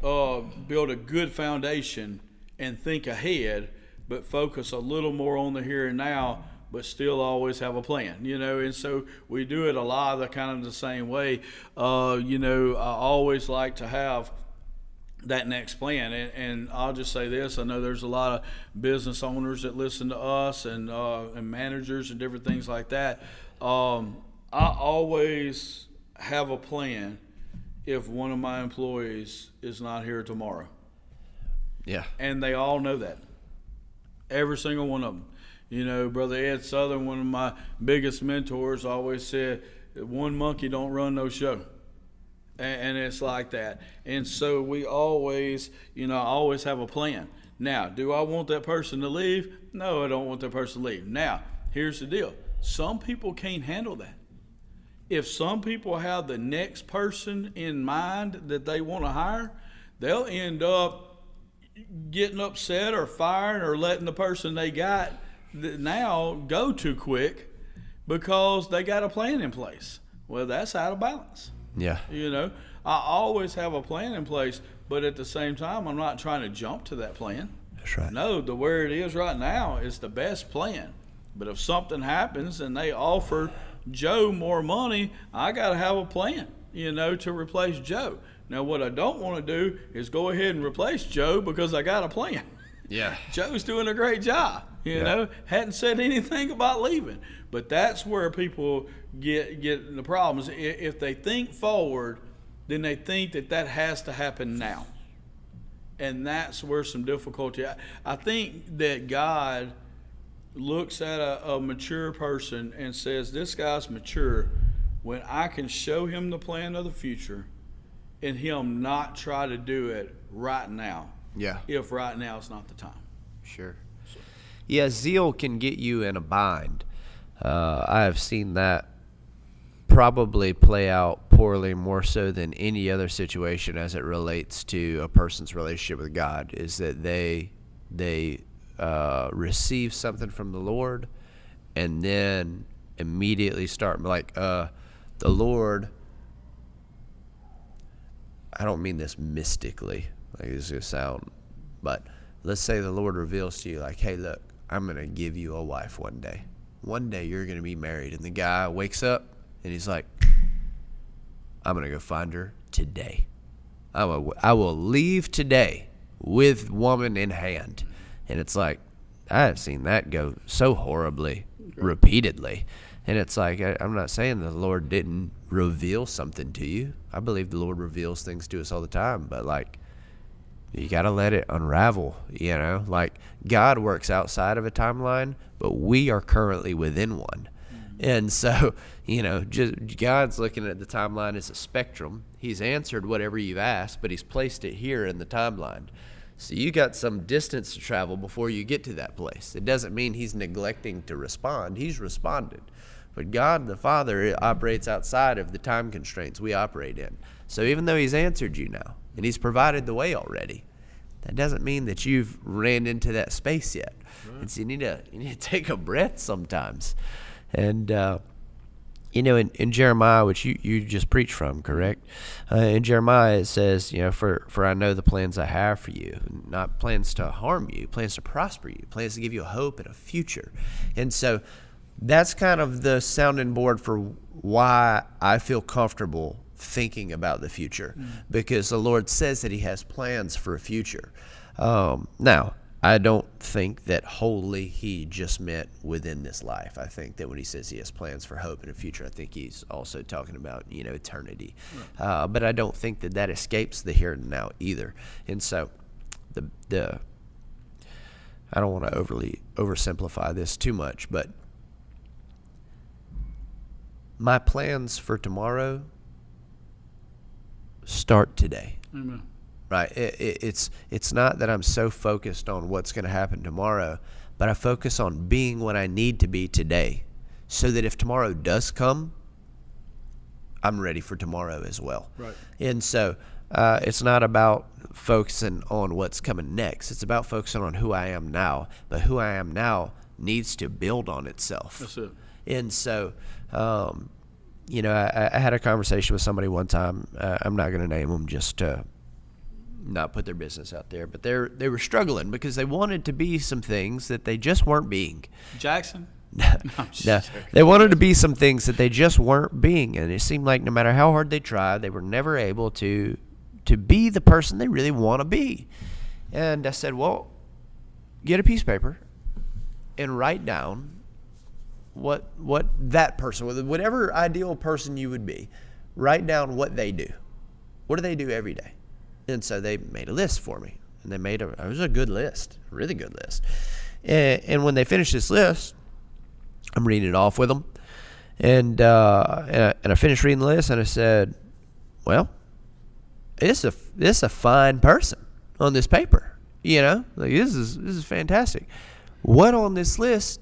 build a good foundation and think ahead, but focus a little more on the here and now, but still always have a plan, and so we do it a lot of the same way. I always like to have that next plan, and I'll just say this: I know there's a lot of business owners that listen to us and managers and different things like that. I always have a plan if one of my employees is not here tomorrow. Yeah. And they all know that. Every single one of them. You know, Brother Ed Southern, one of my biggest mentors, always said, one monkey don't run no show. And it's like that. And so we always, I always have a plan. Now, do I want that person to leave? No, I don't want that person to leave. Now, here's the deal. Some people can't handle that. If some people have the next person in mind that they want to hire, they'll end up getting upset or firing or letting the person they got now go too quick because they got a plan in place. Well, that's out of balance. Yeah. I always have a plan in place, but at the same time, I'm not trying to jump to that plan. That's right. No, the where it is right now is the best plan. But if something happens and they offer Joe more money, I got to have a plan, to replace Joe. Now, what I don't want to do is go ahead and replace Joe because I got a plan. Yeah. Joe's doing a great job, hadn't said anything about leaving. But that's where people get the problems. If they think forward, then they think that has to happen now. And that's where some difficulty. I think that God looks at a mature person and says, this guy's mature when I can show him the plan of the future and him not try to do it right now. Yeah. If right now is not the time. Sure. Yeah, zeal can get you in a bind. I have seen that probably play out poorly more so than any other situation as it relates to a person's relationship with God, is that they receive something from the Lord and then immediately start the Lord, I don't mean this mystically, like it's going to sound, but let's say the Lord reveals to you, like, hey, look, I'm going to give you a wife one day. One day you're going to be married. And the guy wakes up and he's like, I'm going to go find her today. I will leave today with woman in hand. And it's like, I have seen that go so horribly, repeatedly. And it's like, I'm not saying the Lord didn't reveal something to you. I believe the Lord reveals things to us all the time. But, like, you got to let it unravel, Like, God works outside of a timeline, but we are currently within one. And so, just God's looking at the timeline as a spectrum. He's answered whatever you've asked, but he's placed it here in the timeline. So you got some distance to travel before you get to that place. It doesn't mean he's neglecting to respond. He's responded. But God the Father operates outside of the time constraints we operate in. So even though he's answered you now, and he's provided the way already, that doesn't mean that you've ran into that space yet. Right. And so you need to take a breath sometimes. And, in Jeremiah, which you just preached from, correct? In Jeremiah it says, for I know the plans I have for you, not plans to harm you, plans to prosper you, plans to give you a hope and a future. And so that's kind of the sounding board for why I feel comfortable thinking about the future, because the Lord says that he has plans for a future. Now, I don't think that wholly he just meant within this life. I think that when he says he has plans for hope and a future, I think he's also talking about, eternity. Right. But I don't think that escapes the here and now either. And so the I don't want to overly oversimplify this too much, but my plans for tomorrow start today. Amen. Right. It's not that I'm so focused on what's going to happen tomorrow, but I focus on being what I need to be today, so that if tomorrow does come, I'm ready for tomorrow as well. Right. And so it's not about focusing on what's coming next. It's about focusing on who I am now. But who I am now needs to build on itself. That's it. And so, I had a conversation with somebody one time. I'm not going to name them just to not put their business out there, but they were struggling because they wanted to be some things that they just weren't being. Jackson? No, they wanted to be some things that they just weren't being, and it seemed like no matter how hard they tried, they were never able to be the person they really want to be. And I said, well, get a piece of paper and write down what that person, whatever ideal person you would be, write down what they do. what do they do every day? And so they made a list for me. And they made it was a good list, a really good list. And when they finished this list, I'm reading it off with them. And I finished reading the list, and I said, well, this is a fine person on this paper. You know, like this is fantastic. What on this list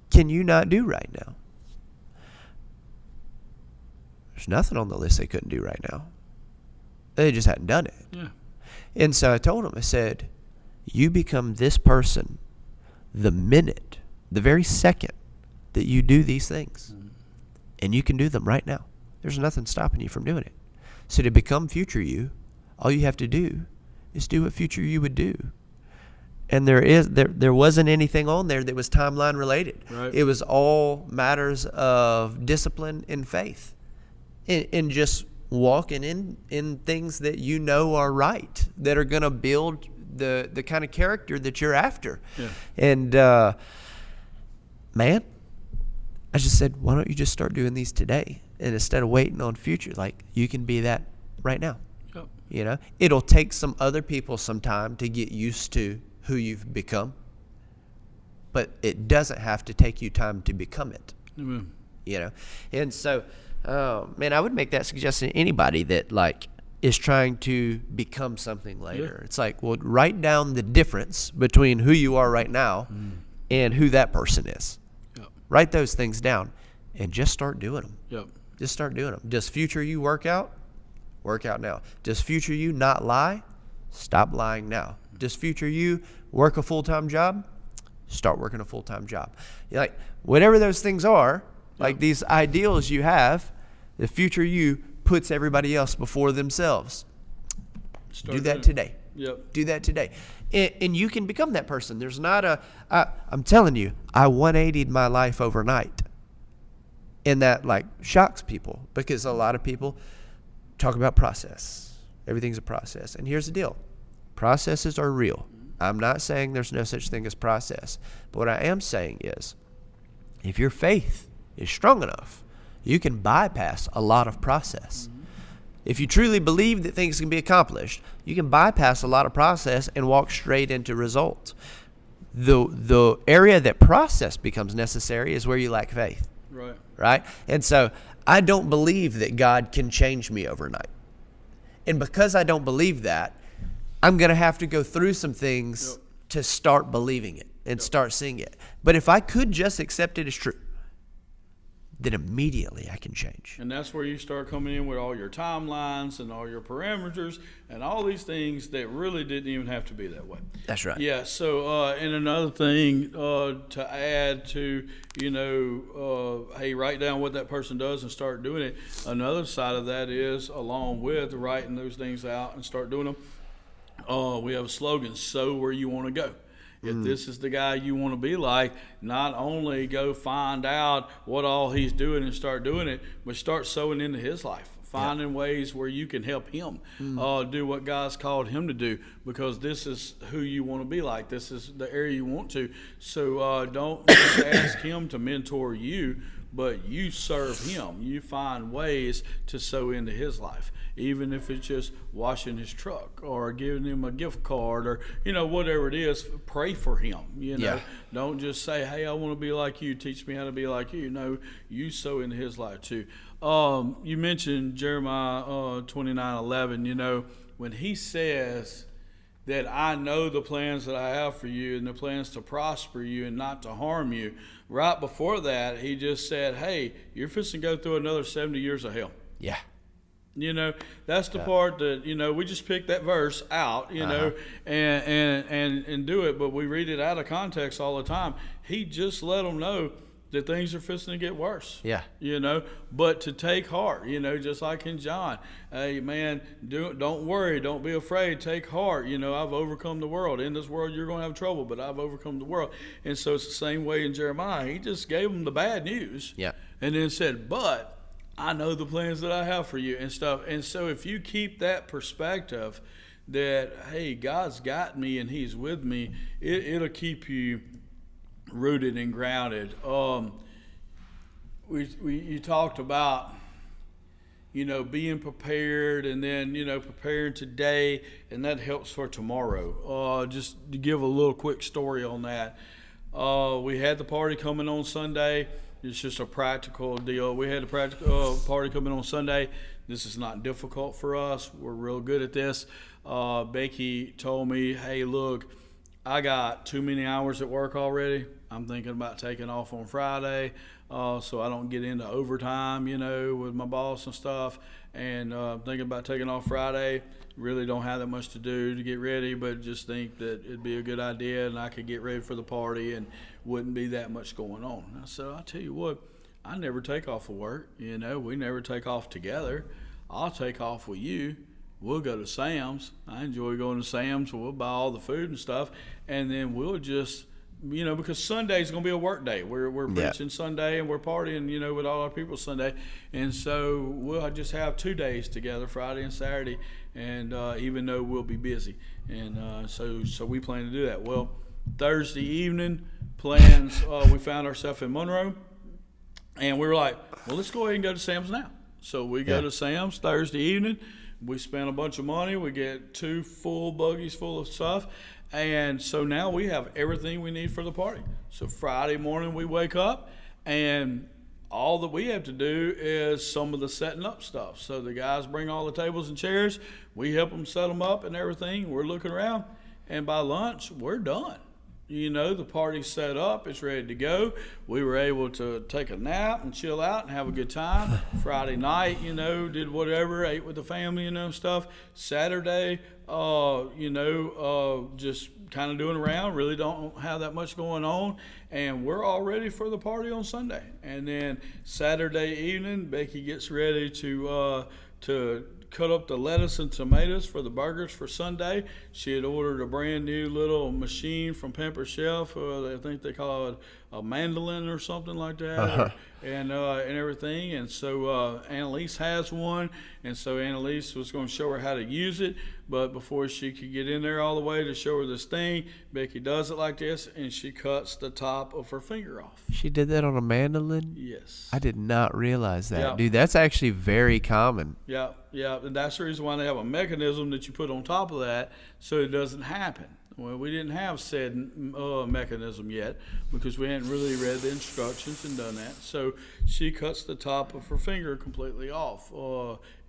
can you not do right now? There's nothing on the list they couldn't do right now. They just hadn't done it. Yeah. And so I told them, I said, you become this person the minute, the very second that you do these things. Mm-hmm. And you can do them right now. There's nothing stopping you from doing it. So to become future you, all you have to do is do what future you would do. And there wasn't anything on there that was timeline related. Right. It was all matters of discipline and faith. And just walking in things that you know are right, that are going to build the kind of character that you're after. Yeah. And man, I just said, why don't you just start doing these today? And instead of waiting on future, like, you can be that right now. Yep. You know, it'll take some other people some time to get used to who you've become, but it doesn't have to take you time to become it. Amen. You know, and so, man, I would make that suggestion to anybody that like is trying to become something later. Yeah. It's like, well, write down the difference between who you are right now and who that person is. Yep. Write those things down and just start doing them. Yep. Just start doing them. Does future you work out? Work out now. Does future you not lie? Stop lying now. Does future you work a full-time job? Start working a full-time job. Like, whatever those things are, like these ideals you have, the future you puts everybody else before themselves. Do that today. Yep. Do that today. And you can become that person. There's not I'm telling you, I 180'd my life overnight. And that like shocks people because a lot of people talk about process. Everything's a process. And here's the deal. Processes are real. I'm not saying there's no such thing as process. But what I am saying is, if your faith is strong enough, you can bypass a lot of process. Mm-hmm. If you truly believe that things can be accomplished, you can bypass a lot of process and walk straight into results. The area that process becomes necessary is where you lack faith. Right? And so I don't believe that God can change me overnight. And because I don't believe that, I'm going to have to go through some things to start believing it and start seeing it. But if I could just accept it as true, then immediately I can change. And that's where you start coming in with all your timelines and all your parameters and all these things that really didn't even have to be that way. That's right. Yeah. So, and another thing to add to, hey, write down what that person does and start doing it. Another side of that is, along with writing those things out and start doing them, we have a slogan, sow where you want to go. If this is the guy you want to be like, not only go find out what all he's doing and start doing it, but start sowing into his life, finding ways where you can help him do what God's called him to do, because this is who you want to be like. This is the area you want to. So don't just ask him to mentor you, but you serve him. You find ways to sow into his life, even if it's just washing his truck or giving him a gift card or, whatever it is. Pray for him, Don't just say, hey, I want to be like you. Teach me how to be like you. No, you sow into his life too. You mentioned Jeremiah 29:11, when he says that I know the plans that I have for you and the plans to prosper you and not to harm you. Right before that, he just said, hey, you're fixing to go through another 70 years of hell. Yeah. That's the part that, we just picked that verse out, and do it, but we read it out of context all the time. He just let them know that things are fixing to get worse. Yeah. But to take heart, just like in John. Hey, man, don't worry. Don't be afraid. Take heart. I've overcome the world. In this world, you're going to have trouble, but I've overcome the world. And so it's the same way in Jeremiah. He just gave them the bad news. Yeah. And then said, but I know the plans that I have for you and stuff. And so if you keep that perspective that, hey, God's got me and he's with me, it'll keep you rooted and grounded. You talked about, being prepared, and then preparing today, and that helps for tomorrow. Just to give a little quick story on that. We had the party coming on Sunday. It's just a practical deal. We had a practical party coming on Sunday. This is not difficult for us. We're real good at this. Becky told me, hey, look, I got too many hours at work already. I'm thinking about taking off on Friday so I don't get into overtime, with my boss and stuff. And thinking about taking off Friday. Really don't have that much to do to get ready, but just think that it'd be a good idea and I could get ready for the party and wouldn't be that much going on. And I said, I'll tell you what, I never take off of work. We never take off together. I'll take off with you. We'll go to Sam's. I enjoy going to Sam's. We'll buy all the food and stuff, and then we'll just, because Sunday's going to be a work day. We're preaching Sunday and we're partying, with all our people Sunday, and so we'll just have 2 days together, Friday and Saturday, and even though we'll be busy, and so we plan to do that. Well, Thursday evening plans, we found ourselves in Monroe, and we were like, well, let's go ahead and go to Sam's now. So we go to Sam's Thursday evening. We spend a bunch of money. We get 2 full buggies full of stuff. And so now we have everything we need for the party. So Friday morning we wake up, and all that we have to do is some of the setting up stuff. So the guys bring all the tables and chairs. We help them set them up and everything. We're looking around. And by lunch, we're done. The party's set up, it's ready to go. We were able to take a nap and chill out and have a good time. Friday night, did whatever, ate with the family, stuff. Saturday, just kind of doing around, really don't have that much going on. And we're all ready for the party on Sunday. And then Saturday evening, Becky gets ready to cut up the lettuce and tomatoes for the burgers for Sunday. She had ordered a brand new little machine from Pamper Chef. I think they call it a mandolin or something like that, and everything. And so Annalise has one, and so Annalise was going to show her how to use it. But before she could get in there all the way to show her this thing, Becky does it like this, and she cuts the top of her finger off. She did that on a mandolin? Yes. I did not realize that. Yeah. Dude, that's actually very common. Yeah, and that's the reason why they have a mechanism that you put on top of that so it doesn't happen. Well, we didn't have said mechanism yet because we hadn't really read the instructions and done that. So she cuts the top of her finger completely off.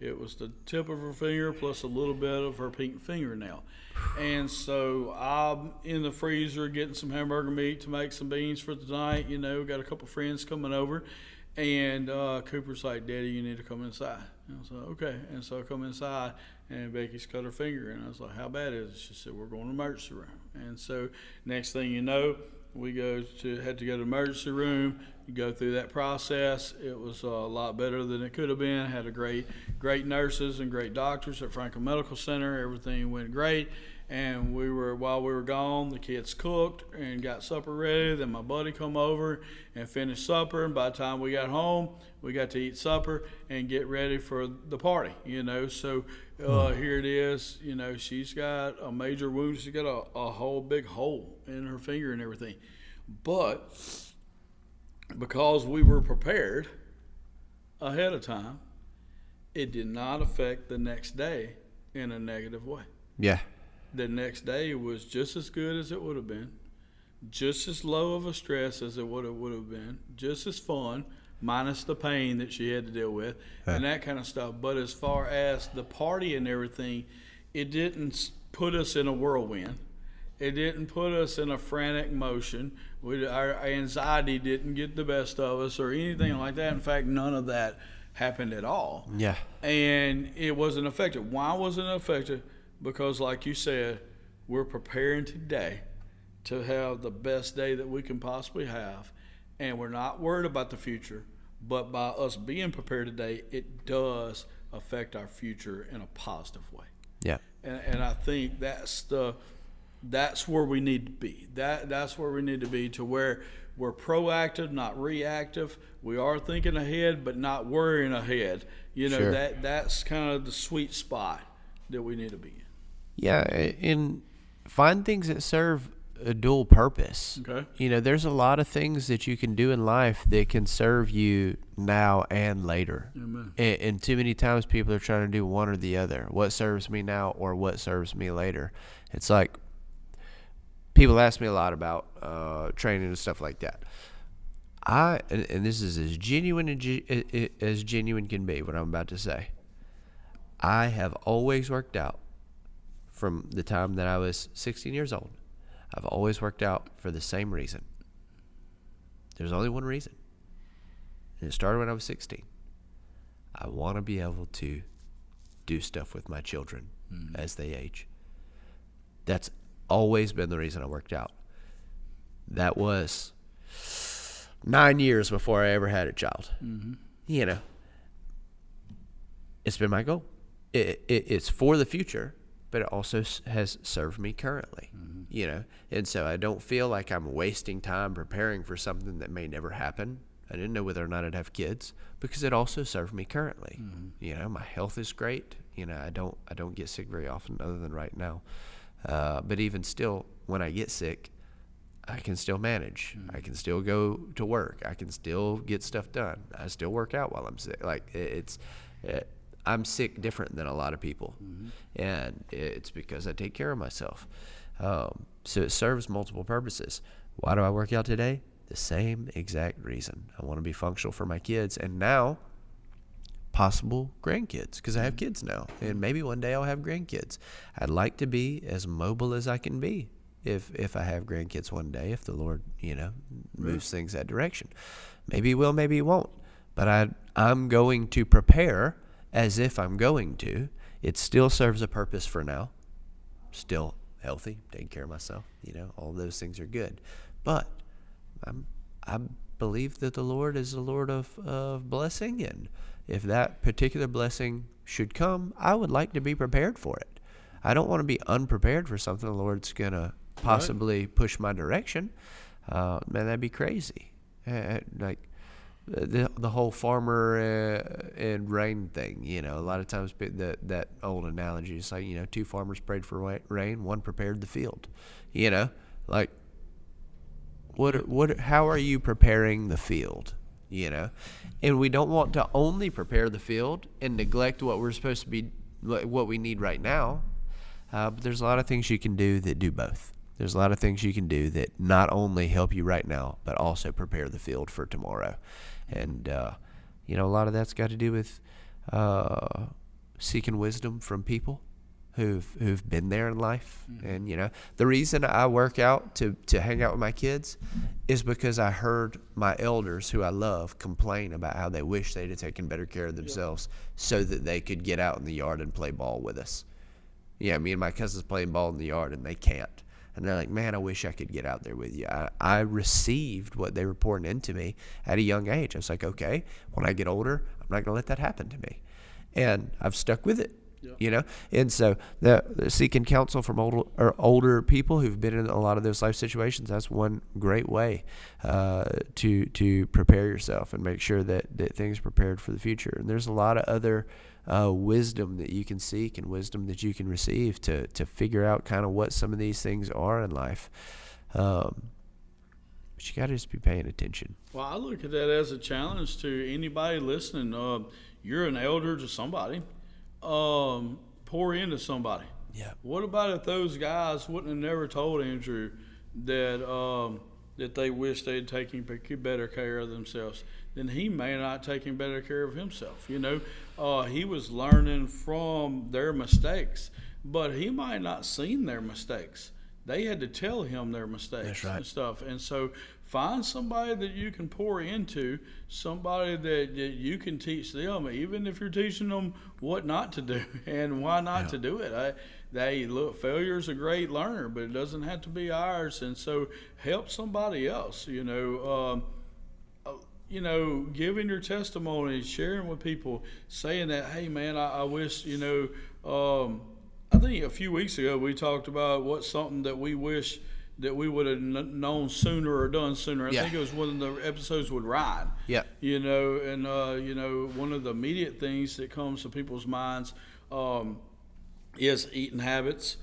It was the tip of her finger plus a little bit of her pink fingernail. And so I'm in the freezer getting some hamburger meat to make some beans for tonight. Got a couple friends coming over. And Cooper's like, Daddy, you need to come inside. And I was like, okay. And so I come inside, and Becky's cut her finger. And I was like, how bad is it? She said, we're going to the emergency room. And so next thing you know, we had to go to the emergency room. You go through that process. It was a lot better than it could have been. Had a great nurses and great doctors at Franklin Medical Center. Everything went great. And while we were gone, the kids cooked and got supper ready. Then my buddy come over and finished supper. And by the time we got home, we got to eat supper and get ready for the party. So here it is. She's got a major wound. She's got a whole big hole in her finger and everything. But because we were prepared ahead of time, it did not affect the next day in a negative way. Yeah. The next day was just as good as it would have been, just as low of a stress as it would have been, just as fun, minus the pain that she had to deal with and that kind of stuff. But as far as the party and everything, it didn't put us in a whirlwind. It didn't put us in a frantic motion. Our anxiety didn't get the best of us or anything like that. In fact, none of that happened at all. Yeah. And it wasn't effective. Why wasn't it effective? Because like you said, we're preparing today to have the best day that we can possibly have. And we're not worried about the future. But by us being prepared today, it does affect our future in a positive way. Yeah. And I think that's where we need to be. That's where we need to be, to where we're proactive, not reactive. We are thinking ahead, but not worrying ahead. Sure. That's kind of the sweet spot that we need to be in. Yeah, and find things that serve a dual purpose. Okay. You know, there's a lot of things that you can do in life that can serve you now and later. Amen. And too many times people are trying to do one or the other. What serves me now or what serves me later. It's like people ask me a lot about training and stuff like that. And this is as genuine as genuine can be, what I'm about to say. I have always worked out from the time that I was 16 years old. I've always worked out for the same reason. There's only one reason. And it started when I was 16. I want to be able to do stuff with my children as they age. That's always been the reason I worked out. That was 9 years before I ever had a child. You know, it's been my goal. It's for the future, but it also has served me currently, you know. And so I don't feel like I'm wasting time preparing for something that may never happen. I didn't know whether or not I'd have kids because it also served me currently. You know, my health is great. You know, I don't get sick very often other than right now. But even still, when I get sick, I can still manage. I can still go to work. I can still get stuff done. I still work out while I'm sick. Like I'm sick different than a lot of people, and it's because I take care of myself. So it serves multiple purposes. Why do I work out today? The same exact reason. I want to be functional for my kids, and now possible grandkids, because I have kids now, and maybe one day I'll have grandkids. I'd like to be as mobile as I can be if I have grandkids one day, if the Lord, you know, moves things that direction. Maybe he will, maybe he won't. But I'm going to prepare as if I'm going to. It still serves a purpose for now. Still healthy, taking care of myself, you know, all those things are good. But I believe that the Lord is the Lord of blessing, and if that particular blessing should come, I would like to be prepared for it. I don't want to be unprepared for something the Lord's going to possibly push my direction. Man, that'd be crazy. Like the whole farmer and rain thing, you know, a lot of times that old analogy is like, you know, two farmers prayed for rain, one prepared the field, you know, like how are you preparing the field, you know? And we don't want to only prepare the field and neglect what we're supposed to be, what we need right now. But there's a lot of things you can do that do both. There's a lot of things you can do that not only help you right now, but also prepare the field for tomorrow. And, you know, a lot of that's got to do with seeking wisdom from people who've been there in life. And, you know, the reason I work out to hang out with my kids is because I heard my elders who I love complain about how they wish they'd have taken better care of themselves so that they could get out in the yard and play ball with us. Yeah, me and my cousins playing ball in the yard, and they can't. And they're like, man, I wish I could get out there with you. I received what they were pouring into me at a young age. I was like, okay, when I get older, I'm not going to let that happen to me. And I've stuck with it, you know. And so the seeking counsel from older people who've been in a lot of those life situations, that's one great way to prepare yourself and make sure that things are prepared for the future. And there's a lot of other wisdom that you can seek and wisdom that you can receive to figure out kind of what some of these things are in life. But you got to just be paying attention. Well, I look at that as a challenge to anybody listening. You're an elder to somebody. Pour into somebody. Yeah. What about if those guys wouldn't have never told Andrew that they wish they'd taken better care of themselves? Then he may not taking better care of himself. You know, he was learning from their mistakes, but he might not seen their mistakes. They had to tell him their mistakes and stuff. And so find somebody that you can pour into, somebody that you can teach them, even if you're teaching them what not to do and why not to do it. Failure's a great learner, but it doesn't have to be ours. And so help somebody else, you know. Giving your testimony, sharing with people, saying that, hey, man, I wish, you know, I think a few weeks ago we talked about what's something that we wish that we would have known sooner or done sooner. I think it was one of the episodes with Ryan. Yeah. You know, and, you know, one of the immediate things that comes to people's minds is eating habits,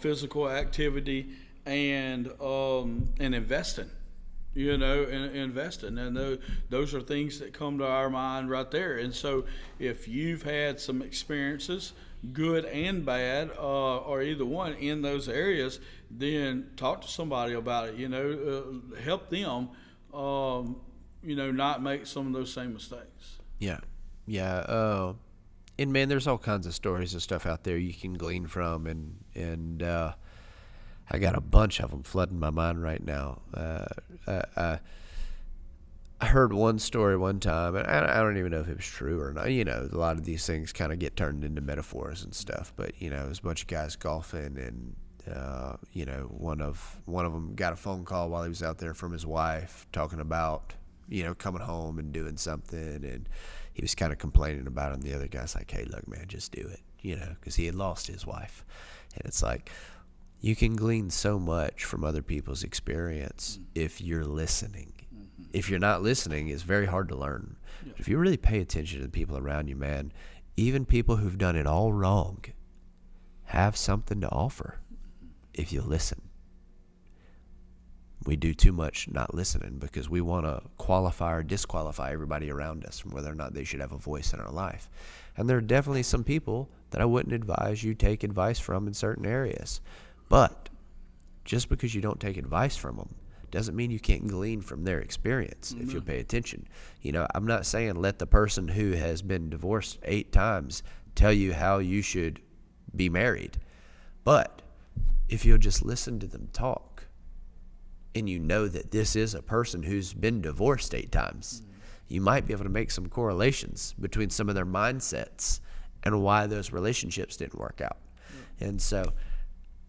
physical activity, and investing. And investing, and those are things that come to our mind right there. And so, if you've had some experiences, good and bad, or either one in those areas, then talk to somebody about it. Help them, not make some of those same mistakes. Yeah. Yeah. And man, there's all kinds of stories and stuff out there you can glean from, and I got a bunch of them flooding my mind right now. I heard one story one time, and I don't even know if it was true or not. A lot of these things kind of get turned into metaphors and stuff. But it was a bunch of guys golfing, and one of them got a phone call while he was out there from his wife talking about coming home and doing something, and he was kind of complaining about it. And the other guy's like, "Hey, look, man, just do it," because he had lost his wife, and it's like, you can glean so much from other people's experience if you're listening. If you're not listening, it's very hard to learn. Yeah. But if you really pay attention to the people around you, man, even people who've done it all wrong have something to offer if you listen. We do too much not listening because we want to qualify or disqualify everybody around us from whether or not they should have a voice in our life. And there are definitely some people that I wouldn't advise you take advice from in certain areas. But just because you don't take advice from them doesn't mean you can't glean from their experience if you pay attention. I'm not saying let the person who has been divorced 8 times tell you how you should be married. But if you'll just listen to them talk, and that this is a person who's been divorced 8 times, you might be able to make some correlations between some of their mindsets and why those relationships didn't work out. And so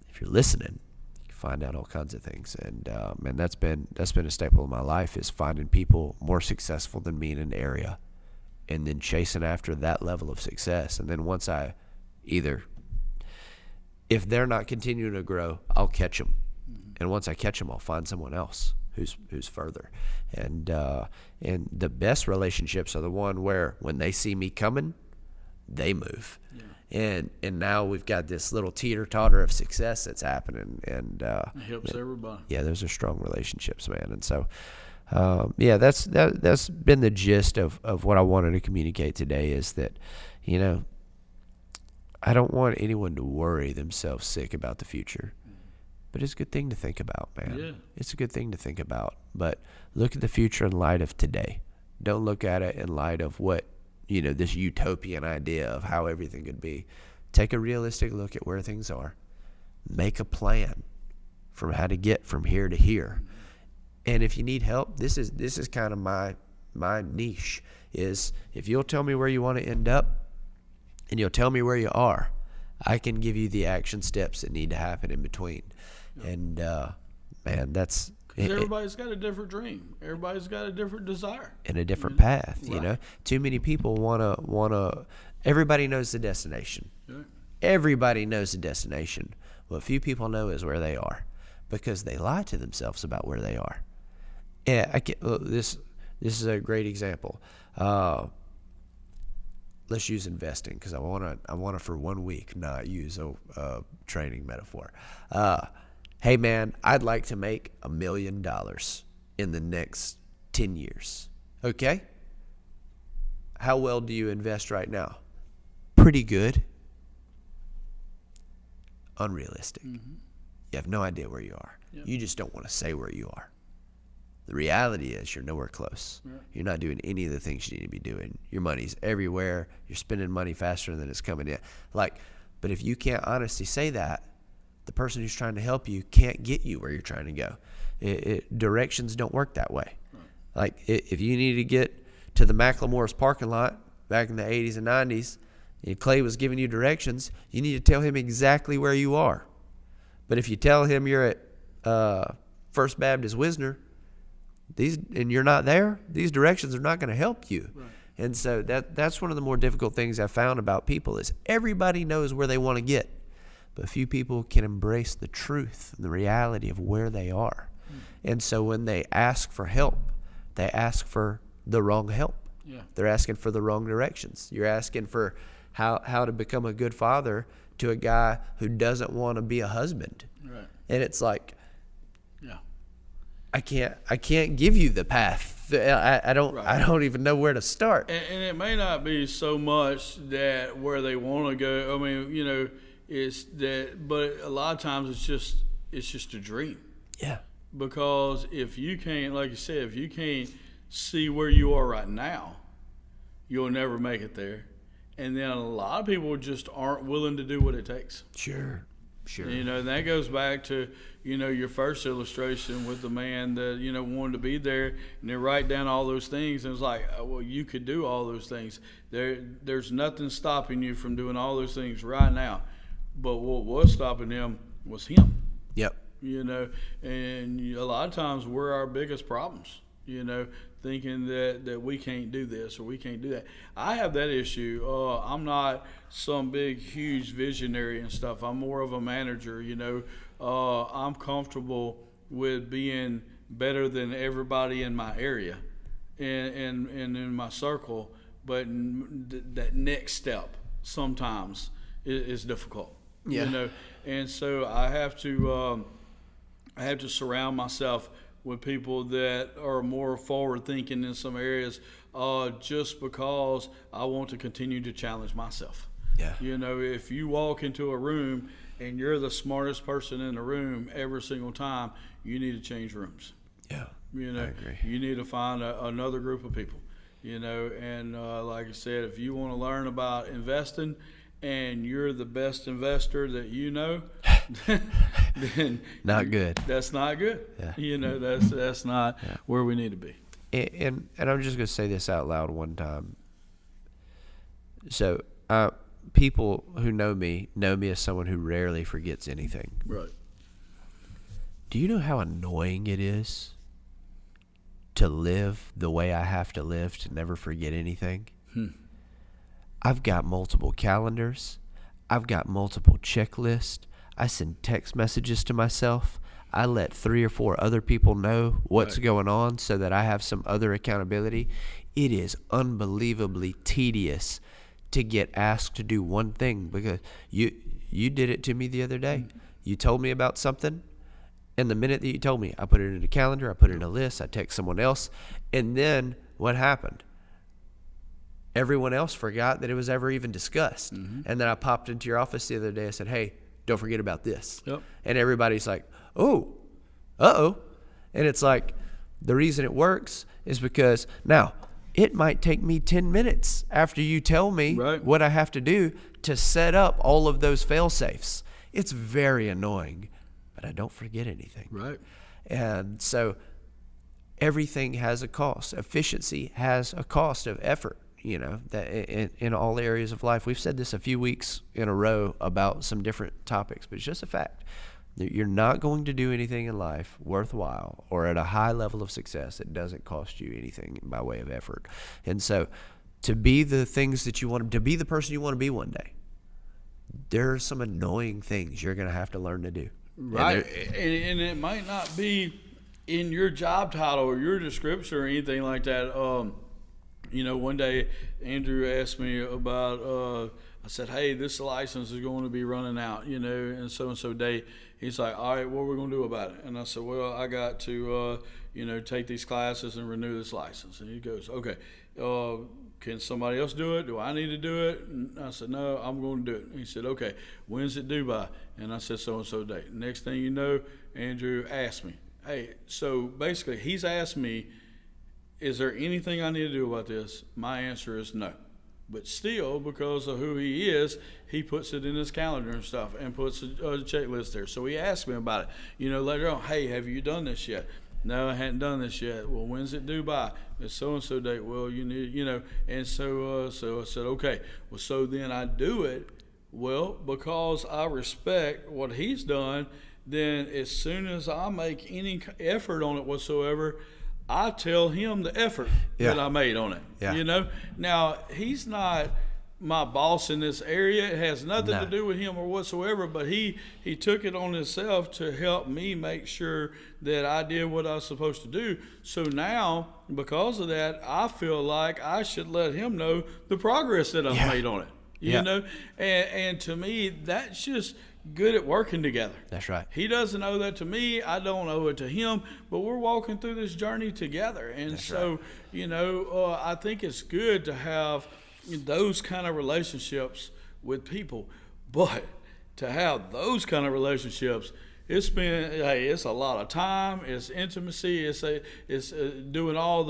if you're listening, you can find out all kinds of things. And that's been a staple of my life, is finding people more successful than me in an area and then chasing after that level of success. And then once if they're not continuing to grow, I'll catch them. And once I catch them, I'll find someone else who's further. And the best relationships are the one where when they see me coming, they move. Yeah. And now we've got this little teeter-totter of success that's happening. And it helps everybody. Yeah, those are strong relationships, man. And so, that's been the gist of what I wanted to communicate today, is that, I don't want anyone to worry themselves sick about the future. But it's a good thing to think about, man. Yeah. It's a good thing to think about. But look at the future in light of today. Don't look at it in light of what, this utopian idea of how everything could be. Take a realistic look at where things are. Make a plan from how to get from here to here. And if you need help, this is kind of my niche, is if you'll tell me where you want to end up and you'll tell me where you are, I can give you the action steps that need to happen in between. And man, that's everybody's got a different dream. Everybody's got a different desire and a different path. Right. Too many people wanna. Everybody knows the destination. Yeah. Everybody knows the destination. What few people know is where they are, because they lie to themselves about where they are. Yeah, this is a great example. Let's use investing, because I wanna for 1 week not use a training metaphor. Hey man, I'd like to make $1 million in the next 10 years. Okay? How well do you invest right now? Pretty good. Unrealistic. Mm-hmm. You have no idea where you are. Yep. You just don't want to say where you are. The reality is you're nowhere close. Right. You're not doing any of the things you need to be doing. Your money's everywhere. You're spending money faster than it's coming in. But if you can't honestly say that, the person who's trying to help you can't get you where you're trying to go. Directions don't work that way. Right. If you need to get to the Macklemore's parking lot back in the 80s and 90s, and Clay was giving you directions, you need to tell him exactly where you are. But if you tell him you're at First Baptist Wisner, and you're not there, these directions are not going to help you. Right. And so that's one of the more difficult things I've found about people, is everybody knows where they want to get, but few people can embrace the truth and the reality of where they are. And so when they ask for help, they ask for the wrong help. Yeah. They're asking for the wrong directions. You're asking for how to become a good father to a guy who doesn't want to be a husband. Right. And it's like, Yeah. I can't give you the path. I don't even know where to start. And it may not be so much that where they want to go. I mean, it's that, but a lot of times it's just a dream. Yeah. Because if you can't, like you said, if you can't see where you are right now, you'll never make it there. And then a lot of people just aren't willing to do what it takes. Sure. And that goes back to, your first illustration with the man that, wanted to be there and then write down all those things. And it's like, well, you could do all those things. There's nothing stopping you from doing all those things right now. But what was stopping him was him. Yep. And a lot of times we're our biggest problems, thinking that we can't do this or we can't do that. I have that issue. I'm not some big, huge visionary and stuff. I'm more of a manager, I'm comfortable with being better than everybody in my area and in my circle, but that next step sometimes is difficult. Yeah. And so I have to surround myself with people that are more forward thinking in some areas, just because I want to continue to challenge myself. Yeah. If you walk into a room and you're the smartest person in the room every single time, you need to change rooms. Yeah. I agree. You need to find another group of people. And like I said, if you want to learn about investing and you're the best investor that then not good. That's not good. Yeah. That's not where we need to be. And I'm just going to say this out loud one time. So people who know me as someone who rarely forgets anything. Right. Do you know how annoying it is to live the way I have to live to never forget anything? I've got multiple calendars. I've got multiple checklists. I send text messages to myself. I let 3 or 4 other people know what's going on so that I have some other accountability. It is unbelievably tedious to get asked to do one thing because you did it to me the other day. You told me about something, and the minute that you told me, I put it in a calendar, I put it in a list, I text someone else, and then what happened? Everyone else forgot that it was ever even discussed. And then I popped into your office the other day and said, hey, don't forget about this. Yep. And everybody's like, oh, uh-oh. And it's like, the reason it works is because now it might take me 10 minutes after you tell me what I have to do to set up all of those fail safes. It's very annoying, but I don't forget anything. Right. And so everything has a cost. Efficiency has a cost of effort. That in all areas of life. We've said this a few weeks in a row about some different topics, but it's just a fact. You're not going to do anything in life worthwhile or at a high level of success that doesn't cost you anything by way of effort. And so to be the things that you want to be the person you want to be one day, there are some annoying things you're going to have to learn to do. Right. And it might not be in your job title or your description or anything like that. One day Andrew asked me about, I said, hey, this license is going to be running out, and so date. He's like, all right, what are we going to do about it? And I said, well, I got to, take these classes and renew this license. And he goes, okay, can somebody else do it? Do I need to do it? And I said, no, I'm going to do it. And he said, okay, when's it due by? And I said, so date. Next thing you know, Andrew asked me, hey, so basically he's asked me, is there anything I need to do about this? My answer is no. But still, because of who he is, he puts it in his calendar and stuff and puts a checklist there. So he asked me about it. Later on, hey, have you done this yet? No, I hadn't done this yet. Well, when's it due by? It's so-and-so date. Well, you need, and so I said, okay. Well, so then I do it. Well, because I respect what he's done, then as soon as I make any effort on it whatsoever, I tell him the effort that I made on it. Yeah. Now he's not my boss in this area. It has nothing to do with him or whatsoever, but he took it on himself to help me make sure that I did what I was supposed to do. So now, because of that, I feel like I should let him know the progress that I've made on it. You know, and to me, that's just good at working together. That's right. He doesn't owe that to me. I don't owe it to him. But we're walking through this journey together. And That's so, right. I think it's good to have those kind of relationships with people. But to have those kind of relationships, it's a lot of time, it's intimacy, it's doing all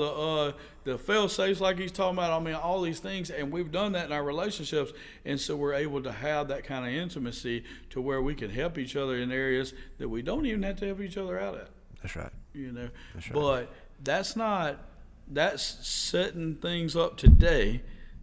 the fail safes like he's talking about. I mean, all these things, and we've done that in our relationships, and so we're able to have that kind of intimacy to where we can help each other in areas that we don't even have to help each other out at. That's right. That's right. But that's setting things up today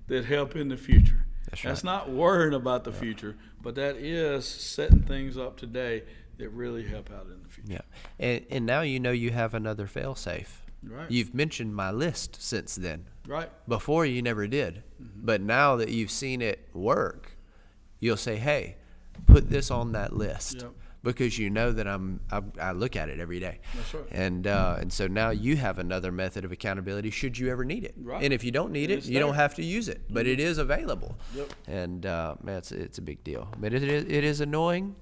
that help in the future. That's not worrying about the future, but that is setting things up today that really help out in the future. Yeah. And now you have another fail-safe. Right. You've mentioned my list since then. Right. Before you never did. Mm-hmm. But now that you've seen it work, you'll say, hey, put this on that list. Yep. Because you know that I look at it every day. That's right. And so now you have another method of accountability should you ever need it. Right. And if you don't need it, you don't have to use it. But it is available. Yep. And man, it's a big deal. But it is annoying,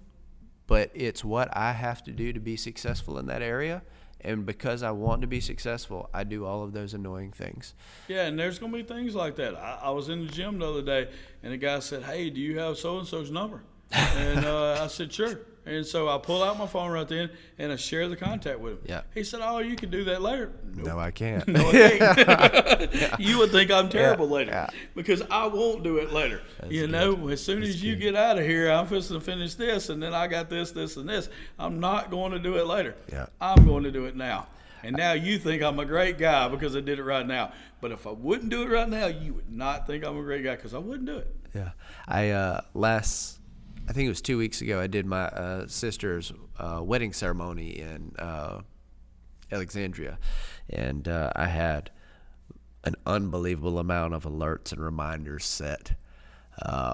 but it's what I have to do to be successful in that area. And because I want to be successful, I do all of those annoying things. Yeah, and there's going to be things like that. I was in the gym the other day, and the guy said, hey, do you have so-and-so's number? And I said, sure. And so I pull out my phone right then, and I share the contact with him. Yeah. He said, oh, you can do that later. Nope. No, I can't. No, I can't. You would think I'm terrible later. Yeah. Because I won't do it later. That's good. As soon as you get out of here, I'm supposed to finish this, and then I got this, and this. I'm not going to do it later. Yeah. I'm going to do it now. And now you think I'm a great guy because I did it right now. But if I wouldn't do it right now, you would not think I'm a great guy because I wouldn't do it. Yeah. I think it was 2 weeks ago, I did my sister's wedding ceremony in Alexandria. And I had an unbelievable amount of alerts and reminders set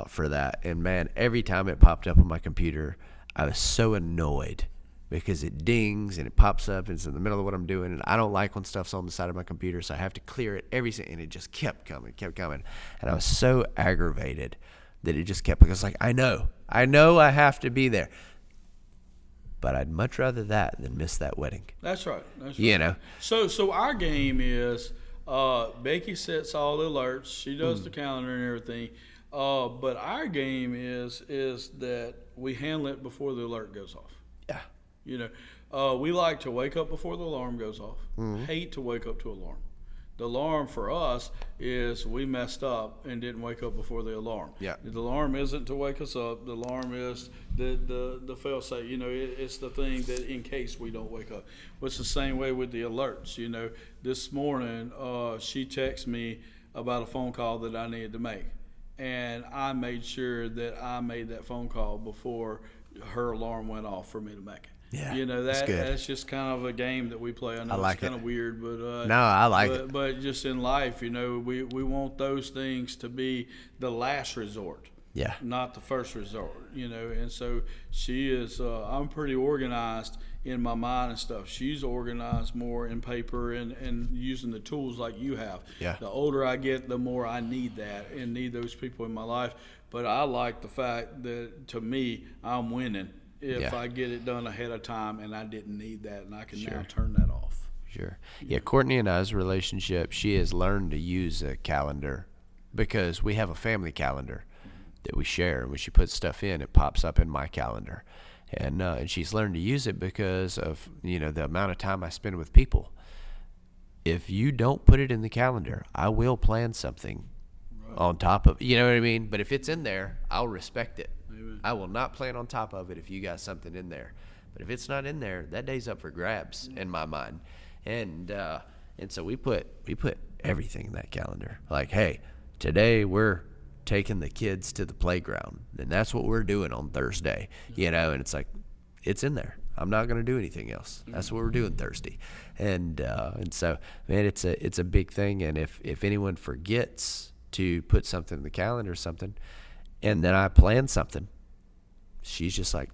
for that. And, man, every time it popped up on my computer, I was so annoyed because it dings and it pops up and it's in the middle of what I'm doing. And I don't like when stuff's on the side of my computer, so I have to clear it and it just kept coming. And I was so aggravated that it just kept, because like, I know I have to be there, but I'd much rather that than miss that wedding. That's right. So our game is Becky sets all the alerts. She does the calendar and everything. But our game is that we handle it before the alert goes off. Yeah. We like to wake up before the alarm goes off. Mm-hmm. Hate to wake up to alarm. The alarm for us is we messed up and didn't wake up before the alarm. Yeah. The alarm isn't to wake us up. The alarm is the fail safe. It's the thing that in case we don't wake up. But it's the same way with the alerts. This morning she texted me about a phone call that I needed to make, and I made sure that I made that phone call before her alarm went off for me to make it. Yeah, that's just kind of a game that we play. I know like it's kind of weird, but no, I like it. But just in life, we want those things to be the last resort. Yeah. Not the first resort. And so she is. I'm pretty organized in my mind and stuff. She's organized more in paper and using the tools like you have. Yeah. The older I get, the more I need that and need those people in my life. But I like the fact that to me, I'm winning if I get it done ahead of time, and I didn't need that, and I can now turn that off. Sure. Yeah, Courtney and I's relationship, she has learned to use a calendar because we have a family calendar that we share. When she puts stuff in, it pops up in my calendar. And she's learned to use it because of, the amount of time I spend with people. If you don't put it in the calendar, I will plan something on top of, you know what I mean? But if it's in there, I'll respect it. I will not plan on top of it if you got something in there. But if it's not in there, that day's up for grabs in my mind. And so we put everything in that calendar. Like, hey, today we're taking the kids to the playground, and that's what we're doing on Thursday. And it's like, it's in there. I'm not going to do anything else. That's what we're doing Thursday. And so, man, it's a big thing. And if anyone forgets to put something in the calendar or something, and then I plan something, she's just like,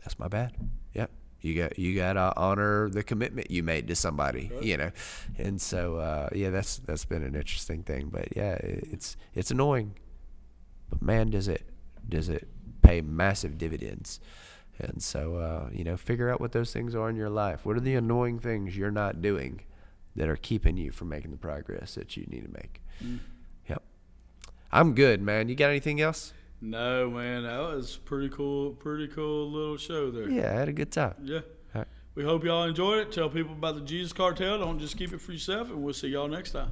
that's my bad. Yep. You got to honor the commitment you made to somebody, right. And so, that's been an interesting thing. But yeah, it's annoying, but man, does it pay massive dividends. And so, figure out what those things are in your life. What are the annoying things you're not doing that are keeping you from making the progress that you need to make? Yep. I'm good, man. You got anything else? No, man, that was pretty cool little show there. Yeah, I had a good time. Yeah. All right. We hope y'all enjoyed it. Tell people about the Jesus Cartel. Don't just keep it for yourself, and we'll see y'all next time.